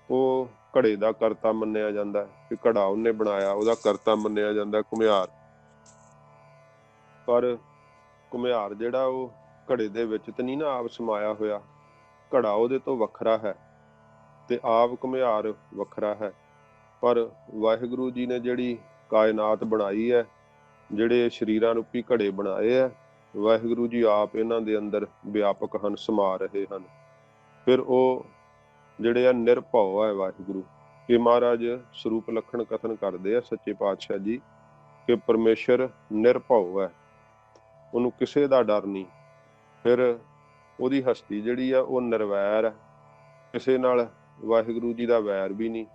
ਉਹ ਘੜੇ ਦਾ ਕਰਤਾ ਮੰਨਿਆ ਜਾਂਦਾ ਕਿ ਘੜਾ ਉਹਨੇ ਬਣਾਇਆ, ਉਹਦਾ ਕਰਤਾ ਮੰਨਿਆ ਜਾਂਦਾ ਘੁਮਿਆਰ। ਪਰ ਘੁਮਿਆਰ ਜਿਹੜਾ ਉਹ ਘੜੇ ਦੇ ਵਿੱਚ ਤੇ ਨਹੀਂ ਨਾ ਆਪ ਸਮਾਇਆ ਹੋਇਆ, ਘੜਾ ਉਹਦੇ ਤੋਂ ਵੱਖਰਾ ਹੈ ਤੇ ਆਪ ਘੁਮਿਆਰ ਵੱਖਰਾ ਹੈ। ਪਰ ਵਾਹਿਗੁਰੂ ਜੀ ਨੇ ਜਿਹੜੀ ਕਾਇਨਾਤ ਬਣਾਈ ਹੈ, ਜਿਹੜੇ ਸਰੀਰਾਂ ਰੂਪੀ ਘੜੇ ਬਣਾਏ ਹੈ, ਵਾਹਿਗੁਰੂ ਜੀ ਆਪ ਇਹਨਾਂ ਦੇ ਅੰਦਰ ਵਿਆਪਕ ਹਨ, ਸਮਾ ਰਹੇ ਹਨ। ਫਿਰ ਉਹ ਜਿਹੜੇ ਆ ਨਿਰਭਉ ਹੈ ਵਾਹਿਗੁਰੂ। ਇਹ ਮਹਾਰਾਜ ਸਰੂਪ ਲੱਖਣ ਕਥਨ ਕਰਦੇ ਆ ਸੱਚੇ ਪਾਤਸ਼ਾਹ ਜੀ ਕਿ ਪਰਮੇਸ਼ਰ ਨਿਰਭਉ ਹੈ, ਉਹਨੂੰ ਕਿਸੇ ਦਾ ਡਰ ਨਹੀਂ। ਫਿਰ ਉਹਦੀ ਹਸਤੀ ਜਿਹੜੀ ਆ ਉਹ ਨਿਰਵੈਰ ਹੈ, ਕਿਸੇ ਨਾਲ ਵਾਹਿਗੁਰੂ ਜੀ ਦਾ ਵੈਰ ਵੀ ਨਹੀਂ,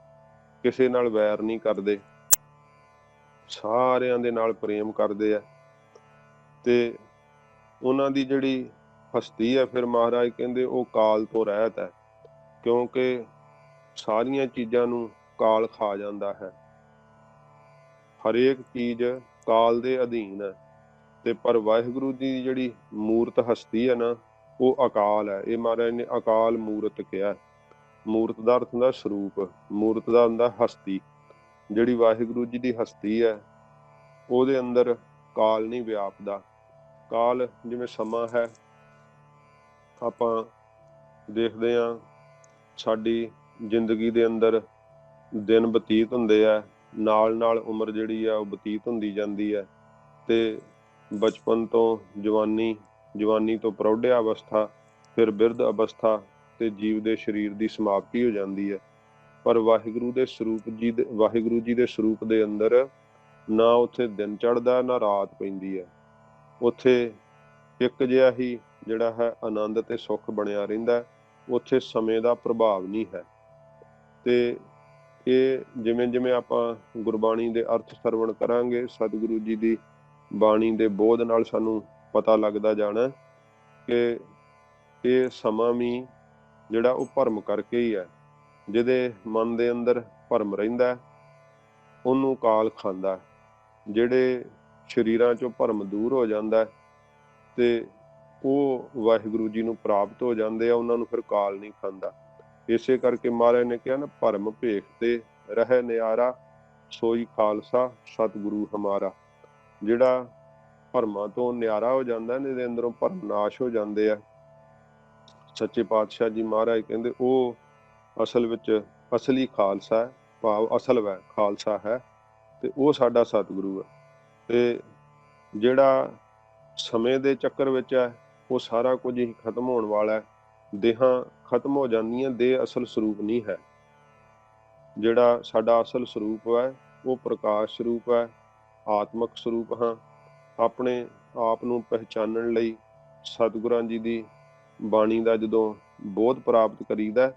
ਕਿਸੇ ਨਾਲ ਵੈਰ ਨਹੀਂ ਕਰਦੇ, ਸਾਰਿਆਂ ਦੇ ਨਾਲ ਪ੍ਰੇਮ ਕਰਦੇ ਆ। ਤੇ ਉਹਨਾਂ ਦੀ ਜਿਹੜੀ ਹਸਤੀ ਹੈ, ਫਿਰ ਮਹਾਰਾਜ ਕਹਿੰਦੇ ਉਹ ਕਾਲ ਤੋਂ ਰਹਿਤ ਹੈ, ਕਿਉਂਕਿ ਸਾਰੀਆਂ ਚੀਜ਼ਾਂ ਨੂੰ ਕਾਲ ਖਾ ਜਾਂਦਾ ਹੈ, ਹਰੇਕ ਚੀਜ਼ ਕਾਲ ਦੇ ਅਧੀਨ ਹੈ। ਤੇ ਪਰ ਵਾਹਿਗੁਰੂ ਦੀ ਜਿਹੜੀ ਮੂਰਤ ਹਸਤੀ ਹੈ ਨਾ, ਉਹ ਅਕਾਲ ਹੈ। ਇਹ ਮਹਾਰਾਜ ਨੇ ਅਕਾਲ ਮੂਰਤ ਕਿਹਾ। ਮੂਰਤ ਦਾ ਅਰਥ ਹੁੰਦਾ ਸਰੂਪ, ਮੂਰਤ ਦਾ ਹੁੰਦਾ ਹਸਤੀ। ਜਿਹੜੀ ਵਾਹਿਗੁਰੂ ਜੀ ਦੀ ਹਸਤੀ ਹੈ ਉਹਦੇ ਅੰਦਰ ਕਾਲ ਨਹੀਂ ਵਿਆਪਦਾ। ਕਾਲ ਜਿਵੇਂ ਸਮਾਂ ਹੈ, ਆਪਾਂ ਦੇਖਦੇ ਹਾਂ ਸਾਡੀ ਜ਼ਿੰਦਗੀ ਦੇ ਅੰਦਰ ਦਿਨ ਬਤੀਤ ਹੁੰਦੇ ਆ, ਨਾਲ ਨਾਲ ਉਮਰ ਜਿਹੜੀ ਆ ਉਹ ਬਤੀਤ ਹੁੰਦੀ ਜਾਂਦੀ ਹੈ। ਤੇ ਬਚਪਨ ਤੋਂ ਜਵਾਨੀ, ਜਵਾਨੀ ਤੋਂ ਪ੍ਰੌਢਿਆ ਅਵਸਥਾ, ਫਿਰ ਬਿਰਧ ਅਵਸਥਾ ਤੇ ਜੀਵ ਦੇ ਸਰੀਰ ਦੀ ਸਮਾਪਤੀ ਹੋ ਜਾਂਦੀ ਹੈ। ਪਰ ਵਾਹਿਗੁਰੂ ਦੇ ਸਰੂਪ ਜੀ ਦੇ, ਵਾਹਿਗੁਰੂ ਜੀ ਦੇ ਸਰੂਪ ਦੇ ਅੰਦਰ ਨਾ ਉੱਥੇ ਦਿਨ ਚੜ੍ਹਦਾ ਨਾ ਰਾਤ ਪੈਂਦੀ ਹੈ। ਉੱਥੇ ਇੱਕ ਜਿਹਾ ਹੀ ਜਿਹੜਾ ਹੈ ਆਨੰਦ ਤੇ ਸੁੱਖ ਬਣਿਆ ਰਹਿੰਦਾ। ਉੱਥੇ ਸਮੇਂ ਦਾ ਪ੍ਰਭਾਵ ਨਹੀਂ ਹੈ। ਤੇ ਇਹ ਜਿਵੇਂ ਜਿਵੇਂ ਆਪਾਂ ਗੁਰਬਾਣੀ ਦੇ ਅਰਥ ਸਰਵਣ ਕਰਾਂਗੇ, ਸਤਿਗੁਰੂ ਜੀ ਦੀ ਬਾਣੀ ਦੇ ਬੋਧ ਨਾਲ ਸਾਨੂੰ ਪਤਾ ਲੱਗਦਾ ਜਾਣਾ ਕਿ ਇਹ ਸਮਾਂ ਵੀ ਜਿਹੜਾ ਉਹ ਭਰਮ ਕਰਕੇ ਹੀ ਹੈ। ਜਿਹਦੇ ਮਨ ਦੇ ਅੰਦਰ ਭਰਮ ਰਹਿੰਦਾ ਉਹਨੂੰ ਕਾਲ ਖਾਂਦਾ। ਜਿਹੜੇ ਸਰੀਰਾਂ ਚੋਂ ਭਰਮ ਦੂਰ ਹੋ ਜਾਂਦਾ ਤੇ ਉਹ ਵਾਹਿਗੁਰੂ ਜੀ ਨੂੰ ਪ੍ਰਾਪਤ ਹੋ ਜਾਂਦੇ ਆ, ਉਹਨਾਂ ਨੂੰ ਫਿਰ ਕਾਲ ਨਹੀਂ ਖਾਂਦਾ। ਇਸੇ ਕਰਕੇ ਮਹਾਰਾਜ ਨੇ ਕਿਹਾ ਨਾ, ਭਰਮ ਭੇਖ ਤੇ ਰਹਿ ਨਿਆਰਾ, ਸੋਈ ਖਾਲਸਾ ਸਤਿਗੁਰੂ ਹਮਾਰਾ। ਜਿਹੜਾ ਭਰਮਾਂ ਤੋਂ ਨਿਆਰਾ ਹੋ ਜਾਂਦਾ, ਇਹਦੇ ਅੰਦਰੋਂ ਭਰਮ ਨਾਸ਼ ਹੋ ਜਾਂਦੇ ਆ। ਸੱਚੇ ਪਾਤਸ਼ਾਹ ਜੀ ਮਹਾਰਾਜ ਕਹਿੰਦੇ ਉਹ ਅਸਲ ਵਿੱਚ ਅਸਲੀ ਖਾਲਸਾ ਹੈ, ਭਾਵ ਅਸਲ ਵੈ ਖਾਲਸਾ ਹੈ, ਤੇ ਉਹ ਸਾਡਾ ਸਤਿਗੁਰੂ ਹੈ। ਤੇ ਜਿਹੜਾ ਸਮੇਂ ਦੇ ਚੱਕਰ ਵਿੱਚ ਹੈ, ਉਹ ਸਾਰਾ ਕੁਝ ਹੀ ਖਤਮ ਹੋਣ ਵਾਲਾ ਹੈ। ਦੇਹਾਂ ਖਤਮ ਹੋ ਜਾਂਦੀਆਂ, ਦੇਹ ਅਸਲ ਸਰੂਪ ਨਹੀਂ ਹੈ। ਜਿਹੜਾ ਸਾਡਾ ਅਸਲ ਸਰੂਪ ਹੈ ਉਹ ਪ੍ਰਕਾਸ਼ ਸਰੂਪ ਹੈ, ਆਤਮਿਕ ਸਰੂਪ ਹਾਂ। ਆਪਣੇ ਆਪ ਨੂੰ ਪਹਿਚਾਨਣ ਲਈ ਸਤਿਗੁਰਾਂ ਜੀ ਦੀ ਬਾਣੀ ਦਾ ਜਦੋਂ ਬੋਧ ਪ੍ਰਾਪਤ ਕਰੀਦਾ,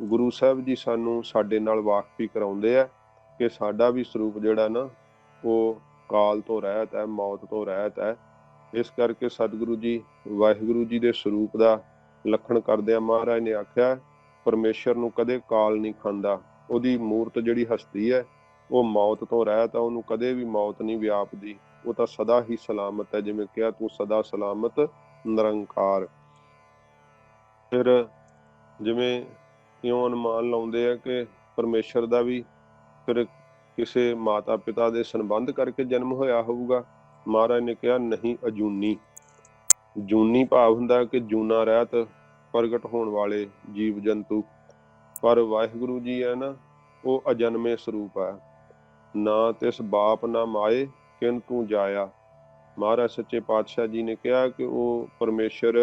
ਗੁਰੂ ਸਾਹਿਬ ਜੀ ਸਾਨੂੰ ਸਾਡੇ ਨਾਲ ਵਾਕਫੀ ਕਰਾਉਂਦੇ ਆ कि साडा भी स्वरूप जिहड़ा ना वो काल तो रहत है, मौत तो रहत है। इस करके सतगुरु जी वाहिगुरु जी दे स्वरूप दा लखण करदिआं महाराज ने आख्या परमेश्वर नूं कदे काल नहीं खांदा, ਉਹਦੀ ਮੂਰਤ ਜਿਹੜੀ ਹਸਤੀ ਹੈ ਉਹ ਮੌਤ ਤੋਂ ਰਹਿਤ ਹੈ, ਉਹਨੂੰ ਕਦੇ ਵੀ ਮੌਤ ਨਹੀਂ ਵਿਆਪਦੀ, ਉਹ ਤਾਂ ਸਦਾ ਹੀ ਸਲਾਮਤ ਹੈ। ਜਿਵੇਂ ਕਿਹਾ ਤੂੰ ਸਦਾ ਸਲਾਮਤ ਨਿਰੰਕਾਰ। ਫਿਰ ਜਿਵੇਂ ਇਉਂ ਅਨੁਮਾਨ ਲਾਉਂਦੇ ਆ ਕਿ ਪਰਮੇਸ਼ਰ ਦਾ ਵੀ ਫਿਰ ਕਿਸੇ ਮਾਤਾ ਪਿਤਾ ਦੇ ਸੰਬੰਧ ਕਰਕੇ ਜਨਮ ਹੋਇਆ ਹੋਊਗਾ। ਮਹਾਰਾਜ ਨੇ ਕਿਹਾ ਨਹੀਂ, ਅਜੂਨੀ। ਜੂਨੀ ਭਾਵ ਹੁੰਦਾ ਕਿ ਜੂਨਾ ਰਹਿਤ ਪ੍ਰਗਟ ਹੋਣ ਵਾਲੇ ਜੀਵ ਜੰਤੂ, ਪਰ ਵਾਹਿਗੁਰੂ ਜੀ ਹੈ ਨਾ ਉਹ ਅਜਨਮੇ ਸਰੂਪ ਹੈ। ਨਾ ਤਿਸ ਬਾਪ ਨਾ ਮਾਏ ਕਿੰਤੂ ਜਾਇਆ। ਮਹਾਰਾਜ ਸੱਚੇ ਪਾਤਸ਼ਾਹ ਜੀ ਨੇ ਕਿਹਾ ਕਿ ਉਹ ਪਰਮੇਸ਼ਰ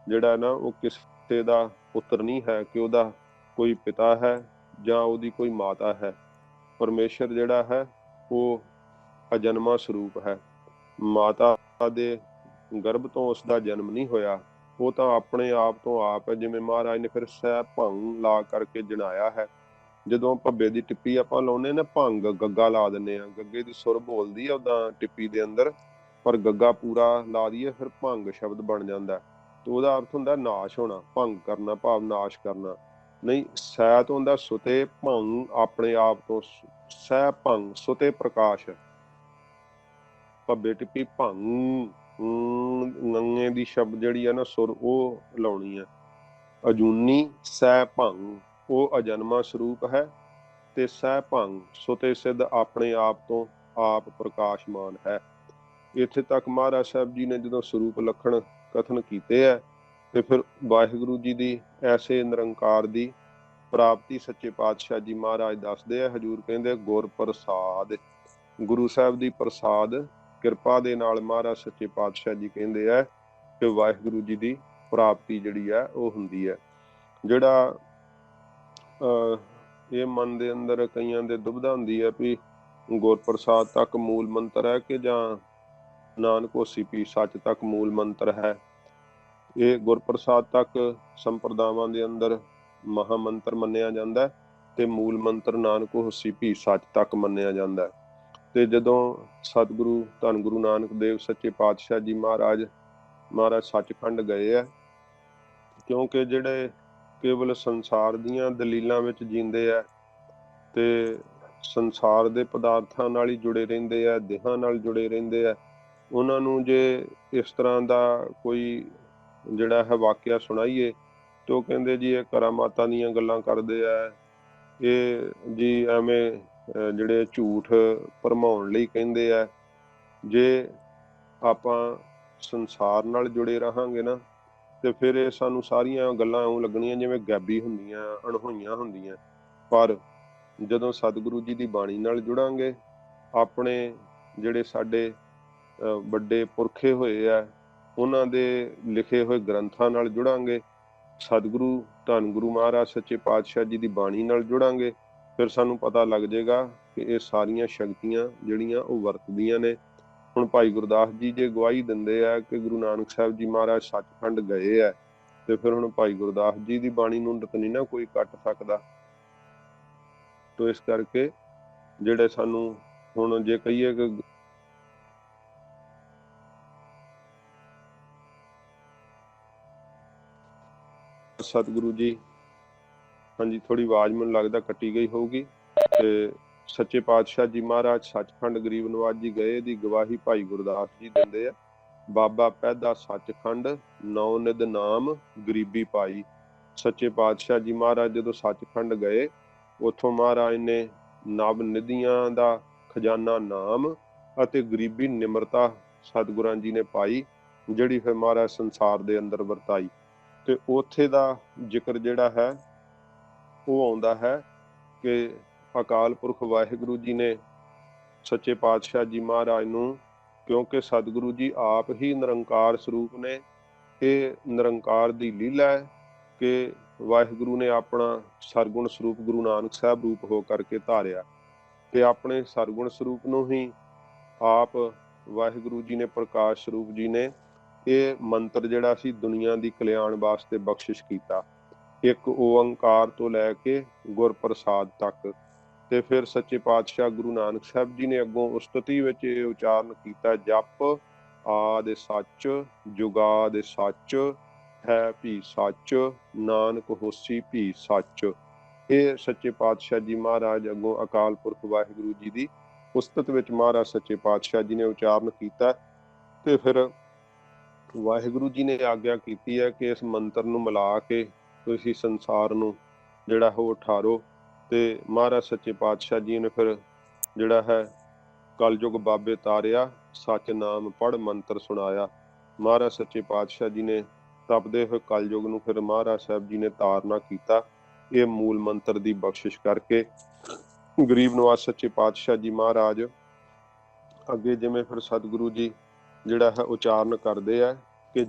ਜਿਹੜਾ ਨਾ ਉਹ ਕਿਸੇ ਦਾ ਪੁੱਤਰ ਨਹੀਂ ਹੈ ਕਿ ਉਹਦਾ ਕੋਈ ਪਿਤਾ ਹੈ ਜਾਂ ਉਹਦੀ ਕੋਈ ਮਾਤਾ ਹੈ। ਪਰਮੇਸ਼ਰ ਜਿਹੜਾ ਹੈ ਉਹ ਅਜਨਮਾ ਸਰੂਪ ਹੈ। ਮਾਤਾ ਦੇ ਗਰਭ ਤੋਂ ਉਸ ਦਾ ਜਨਮ ਨਹੀਂ ਹੋਇਆ, ਉਹ ਤਾਂ ਆਪਣੇ ਆਪ ਤੋਂ ਆਪ ਹੈ। ਜਿਵੇਂ ਮਹਾਰਾਜ ਨੇ ਫਿਰ ਸਹਿ ਭੰਗ ਲਾ ਕਰਕੇ ਜਣਾਇਆ ਹੈ। ਜਦੋਂ ਭੱਬੇ ਦੀ ਟਿੱਪੀ ਆਪਾਂ ਲਾਉਂਦੇ ਨਾ, ਭੰਗ ਗੱਗਾ ਲਾ ਦਿੰਦੇ ਆ, ਗੱਗੇ ਦੀ ਸੁਰ ਬੋਲਦੀ ਆ ਉਦਾਂ ਟਿੱਪੀ ਦੇ ਅੰਦਰ, ਪਰ ਗੱਗਾ ਪੂਰਾ ਲਾ ਦਈਏ ਫਿਰ ਭੰਗ ਸ਼ਬਦ ਬਣ ਜਾਂਦਾ। ਤੇ ਉਹਦਾ ਅਰਥ ਹੁੰਦਾ ਨਾਸ਼ ਹੋਣਾ, ਭੰਗ ਕਰਨਾ ਭਾਵ ਨਾਸ਼ ਕਰਨਾ। ਨਹੀਂ, ਸਹਿ ਤੋਂ ਹੁੰਦਾ ਸੁਤੇ, ਭੰਗ ਆਪਣੇ ਆਪ ਤੋਂ, ਸਹਿ ਭੰਗ ਸੁਤੇ ਪ੍ਰਕਾਸ਼। ਭੱਬੇ ਟਿੱਪੀ ਭੰਗ ਨੰਗੇ ਦੀ ਸ਼ਬਦ ਜਿਹੜੀ ਆ ਨਾ ਸੁਰ ਉਹ ਲਾਉਣੀ ਆ। ਅਜੂਨੀ ਸਹਿ ਭੰਗ ਉਹ ਅਜਨਮਾ ਸਰੂਪ ਹੈ, ਤੇ ਸਹਿ ਭੰਗ ਸੁਤੇ ਸਿੱਧ ਆਪਣੇ ਆਪ ਤੋਂ ਆਪ ਪ੍ਰਕਾਸ਼ਮਾਨ ਹੈ। ਇੱਥੇ ਤੱਕ ਮਹਾਰਾਜ ਸਾਹਿਬ ਜੀ ਨੇ ਜਦੋਂ ਸਰੂਪ ਲੱਖਣ ਕਥਨ ਕੀਤੇ ਹੈ, ਤੇ ਫਿਰ ਵਾਹਿਗੁਰੂ ਜੀ ਦੀ ਐਸੇ ਨਿਰੰਕਾਰ ਦੀ ਪ੍ਰਾਪਤੀ ਸੱਚੇ ਪਾਤਸ਼ਾਹ ਜੀ ਮਹਾਰਾਜ ਦੱਸਦੇ ਆ। ਹਜੂਰ ਕਹਿੰਦੇ ਗੁਰ ਪ੍ਰਸਾਦ, ਗੁਰੂ ਸਾਹਿਬ ਦੀ ਪ੍ਰਸਾਦ ਕਿਰਪਾ ਦੇ ਨਾਲ ਮਹਾਰਾਜ ਸੱਚੇ ਪਾਤਸ਼ਾਹ ਜੀ ਕਹਿੰਦੇ ਆ ਕਿ ਵਾਹਿਗੁਰੂ ਜੀ ਦੀ ਪ੍ਰਾਪਤੀ ਜਿਹੜੀ ਹੈ ਉਹ ਹੁੰਦੀ ਹੈ। ਜਿਹੜਾ ਇਹ ਮਨ ਦੇ ਅੰਦਰ ਕਈਆਂ ਦੇ ਦੁਬਿਧਾ ਹੁੰਦੀ ਹੈ ਵੀ ਗੁਰ ਪ੍ਰਸਾਦ ਤੱਕ ਮੂਲ ਮੰਤਰ ਹੈ ਕਿ ਜਾਂ ਨਾਨਕ ਹੋਸੀ ਭੀ ਸੱਚ ਤੱਕ ਮੂਲ ਮੰਤਰ ਹੈ। ਇਹ ਗੁਰ ਪ੍ਰਸਾਦ ਤੱਕ ਸੰਪਰਦਾਵਾਂ ਦੇ ਅੰਦਰ ਮਹਾ ਮੰਤਰ ਮੰਨਿਆ ਜਾਂਦਾ ਤੇ ਮੂਲ ਮੰਤਰ ਨਾਨਕ ਹੋਸੀ ਭੀ ਸੱਚ ਤੱਕ ਮੰਨਿਆ ਜਾਂਦਾ। ਤੇ ਜਦੋਂ ਸਤਿਗੁਰੂ ਧੰਨ ਗੁਰੂ ਨਾਨਕ ਦੇਵ ਸੱਚੇ ਪਾਤਸ਼ਾਹ ਜੀ ਮਹਾਰਾਜ ਸੱਚਖੰਡ ਗਏ ਆ, ਕਿਉਂਕਿ ਜਿਹੜੇ ਕੇਵਲ ਸੰਸਾਰ ਦੀਆਂ ਦਲੀਲਾਂ ਵਿੱਚ ਜੀਂਦੇ ਆ ਤੇ ਸੰਸਾਰ ਦੇ ਪਦਾਰਥਾਂ ਨਾਲ ਹੀ ਜੁੜੇ ਰਹਿੰਦੇ ਆ, ਦੇਹਾਂ ਨਾਲ ਜੁੜੇ ਰਹਿੰਦੇ ਆ, ਉਹਨਾਂ ਨੂੰ ਜੇ ਇਸ ਤਰ੍ਹਾਂ ਦਾ ਕੋਈ ਜਿਹੜਾ ਹੈ ਵਾਕਿਆ ਸੁਣਾਈਏ ਤੇ ਉਹ ਕਹਿੰਦੇ ਜੀ ਇਹ ਕਰਾਮਾਤਾਂ ਦੀਆਂ ਗੱਲਾਂ ਕਰਦੇ ਆ, ਇਹ ਜੀ ਐਵੇਂ ਜਿਹੜੇ ਝੂਠ ਭਰਮਾਉਣ ਲਈ ਕਹਿੰਦੇ ਆ। ਜੇ ਆਪਾਂ ਸੰਸਾਰ ਨਾਲ ਜੁੜੇ ਰਹਾਂਗੇ ਨਾ ਤੇ ਫਿਰ ਇਹ ਸਾਨੂੰ ਸਾਰੀਆਂ ਗੱਲਾਂ ਇਉਂ ਲੱਗਣੀਆਂ ਜਿਵੇਂ ਗੈਬੀ ਹੁੰਦੀਆਂ, ਅਣਹੋਈਆਂ ਹੁੰਦੀਆਂ। ਪਰ ਜਦੋਂ ਸਤਿਗੁਰੂ ਜੀ ਦੀ ਬਾਣੀ ਨਾਲ ਜੁੜਾਂਗੇ, ਆਪਣੇ ਜਿਹੜੇ ਸਾਡੇ ਵੱਡੇ ਪੁਰਖੇ ਹੋਏ ਆ ਉਹਨਾਂ ਦੇ ਲਿਖੇ ਹੋਏ ਗ੍ਰੰਥਾਂ ਨਾਲ ਜੁੜਾਂਗੇ, ਸਤਿਗੁਰੂ ਧੰਨ ਗੁਰੂ ਮਹਾਰਾਜ ਸੱਚੇ ਪਾਤਸ਼ਾਹ ਜੀ ਦੀ ਬਾਣੀ ਨਾਲ ਜੁੜਾਂਗੇ, ਫਿਰ ਸਾਨੂੰ ਪਤਾ ਲੱਗ ਜਾਏਗਾ ਕਿ ਇਹ ਸਾਰੀਆਂ ਸ਼ਕਤੀਆਂ ਜਿਹੜੀਆਂ ਉਹ ਵਰਤਦੀਆਂ ਨੇ। ਹੁਣ ਭਾਈ ਗੁਰਦਾਸ ਜੀ ਜੇ ਗਵਾਹੀ ਦਿੰਦੇ ਆ ਕਿ ਗੁਰੂ ਨਾਨਕ ਸਾਹਿਬ ਜੀ ਮਹਾਰਾਜ ਸੱਚਖੰਡ ਗਏ ਆ, ਤੇ ਫਿਰ ਹੁਣ ਭਾਈ ਗੁਰਦਾਸ ਜੀ ਦੀ ਬਾਣੀ ਨੂੰ ਤਾਂ ਨਹੀਂ ਨਾ ਕੋਈ ਕੱਟ ਸਕਦਾ। ਤੋ ਇਸ ਕਰਕੇ ਜਿਹੜੇ ਸਾਨੂੰ ਹੁਣ ਜੇ ਕਹੀਏ ਕਿ ਸਤਿਗੁਰੂ ਜੀ, ਹਾਂਜੀ ਥੋੜੀ ਆਵਾਜ਼ ਮੈਨੂੰ ਲੱਗਦਾ ਕੱਟੀ ਗਈ ਹੋਊਗੀ। ਤੇ ਸੱਚੇ ਪਾਤਸ਼ਾਹ ਜੀ ਮਹਾਰਾਜ ਸੱਚਖੰਡ ਗਰੀਬ ਨਵਾਜ ਜੀ ਗਏ ਦੀ ਗਵਾਹੀ ਭਾਈ ਗੁਰਦਾਸ ਜੀ ਦਿੰਦੇ ਆ। ਬਾਬਾ ਪੈਦਾ ਸੱਚਖੰਡ ਨੌ ਨਿਧ ਨਾਮ ਗਰੀਬੀ ਪਾਈ। ਸੱਚੇ ਪਾਤਸ਼ਾਹ ਜੀ ਮਹਾਰਾਜ ਜਦੋਂ ਸੱਚਖੰਡ ਗਏ, ਉੱਥੋਂ ਮਹਾਰਾਜ ਨੇ ਨਵ ਨਿਧੀਆਂ ਦਾ ਖਜ਼ਾਨਾ ਨਾਮ ਅਤੇ ਗਰੀਬੀ ਨਿਮਰਤਾ ਸਤਿਗੁਰਾਂ ਜੀ ਨੇ ਪਾਈ, ਜਿਹੜੀ ਫਿਰ ਮਹਾਰਾਜ ਸੰਸਾਰ ਦੇ ਅੰਦਰ ਵਰਤਾਈ। ਤੇ ਉੱਥੇ ਦਾ ਜ਼ਿਕਰ ਜਿਹੜਾ ਹੈ ਉਹ ਆਉਂਦਾ ਹੈ ਕਿ ਅਕਾਲ ਪੁਰਖ ਵਾਹਿਗੁਰੂ ਜੀ ਨੇ ਸੱਚੇ ਪਾਤਸ਼ਾਹ ਜੀ ਮਹਾਰਾਜ ਨੂੰ, ਕਿਉਂਕਿ ਸਤਿਗੁਰੂ ਜੀ ਆਪ ਹੀ ਨਿਰੰਕਾਰ ਸਰੂਪ ਨੇ, ਇਹ ਨਿਰੰਕਾਰ ਦੀ ਲੀਲਾ ਹੈ ਕਿ ਵਾਹਿਗੁਰੂ ਨੇ ਆਪਣਾ ਸਰਗੁਣ ਸਰੂਪ ਗੁਰੂ ਨਾਨਕ ਸਾਹਿਬ ਰੂਪ ਹੋ ਕਰਕੇ ਧਾਰਿਆ, ਤੇ ਆਪਣੇ ਸਰਗੁਣ ਸਰੂਪ ਨੂੰ ਹੀ ਆਪ ਵਾਹਿਗੁਰੂ ਜੀ ਨੇ ਪ੍ਰਕਾਸ਼ ਸਰੂਪ ਜੀ ਨੇ ਇਹ ਮੰਤਰ ਜਿਹੜਾ ਸੀ ਦੁਨੀਆ ਦੀ ਕਲਿਆਣ ਵਾਸਤੇ ਬਖਸ਼ਿਸ਼ ਕੀਤਾ। ਇੱਕ ਓੰਕਾਰ ਤੋਂ ਲੈ ਕੇ ਗੁਰ ਪ੍ਰਸਾਦ ਤੱਕ ਤੇ ਫਿਰ ਸੱਚੇ ਪਾਤਸ਼ਾਹ ਗੁਰੂ ਨਾਨਕ ਸਾਹਿਬ ਜੀ ਨੇ ਅੱਗੋਂ ਉਸਤਤੀ ਵਿੱਚ ਇਹ ਉਚਾਰਨ ਕੀਤਾ, ਜਪ ਆਦਿ ਸੱਚ ਜੁਗਾਦਿ ਸੱਚ ਹੈ ਭੀ ਸੱਚ, ਨਾਨਕ ਹੋਸੀ ਭੀ ਸੱਚ। ਇਹ ਸੱਚੇ ਪਾਤਸ਼ਾਹ ਜੀ ਮਹਾਰਾਜ ਅੱਗੋਂ ਅਕਾਲ ਪੁਰਖ ਵਾਹਿਗੁਰੂ ਜੀ ਦੀ ਉਸਤਤ ਵਿੱਚ ਮਹਾਰਾਜ ਸੱਚੇ ਪਾਤਸ਼ਾਹ ਜੀ ਨੇ ਉਚਾਰਨ ਕੀਤਾ। ਤੇ ਫਿਰ ਵਾਹਿਗੁਰੂ ਜੀ ਨੇ ਆਗਿਆ ਕੀਤੀ ਹੈ ਕਿ ਇਸ ਮੰਤਰ ਨੂੰ ਮਿਲਾ ਕੇ ਤੁਸੀਂ ਸੰਸਾਰ ਨੂੰ ਜਿਹੜਾ ਉਹ ਠਾਰੋ। ਤੇ ਮਹਾਰਾਜ ਸੱਚੇ ਪਾਤਸ਼ਾਹ ਜੀ ਨੇ ਫਿਰ ਜਿਹੜਾ ਹੈ ਕਲਯੁਗ ਬਾਬੇ ਤਾਰਿਆ, ਸੱਚ ਨਾਮ ਪੜ੍ਹ ਮੰਤਰ ਸੁਣਾਇਆ। ਮਹਾਰਾਜ ਸੱਚੇ ਪਾਤਸ਼ਾਹ ਜੀ ਨੇ ਤਪਦੇ ਹੋਏ ਕਲਯੁਗ ਨੂੰ ਫਿਰ ਮਹਾਰਾਜ ਸਾਹਿਬ ਜੀ ਨੇ ਤਾਰਨਾ ਕੀਤਾ, ਇਹ ਮੂਲ ਮੰਤਰ ਦੀ ਬਖਸ਼ਿਸ਼ ਕਰਕੇ। ਗਰੀਬ ਨਵਾਜ ਸੱਚੇ ਪਾਤਸ਼ਾਹ ਜੀ ਮਹਾਰਾਜ ਅੱਗੇ ਜਿਵੇਂ ਫਿਰ ਸਤਿਗੁਰੂ ਜੀ ਜਿਹੜਾ ਹੈ ਉਚਾਰਨ ਕਰਦੇ ਆ ਕਿ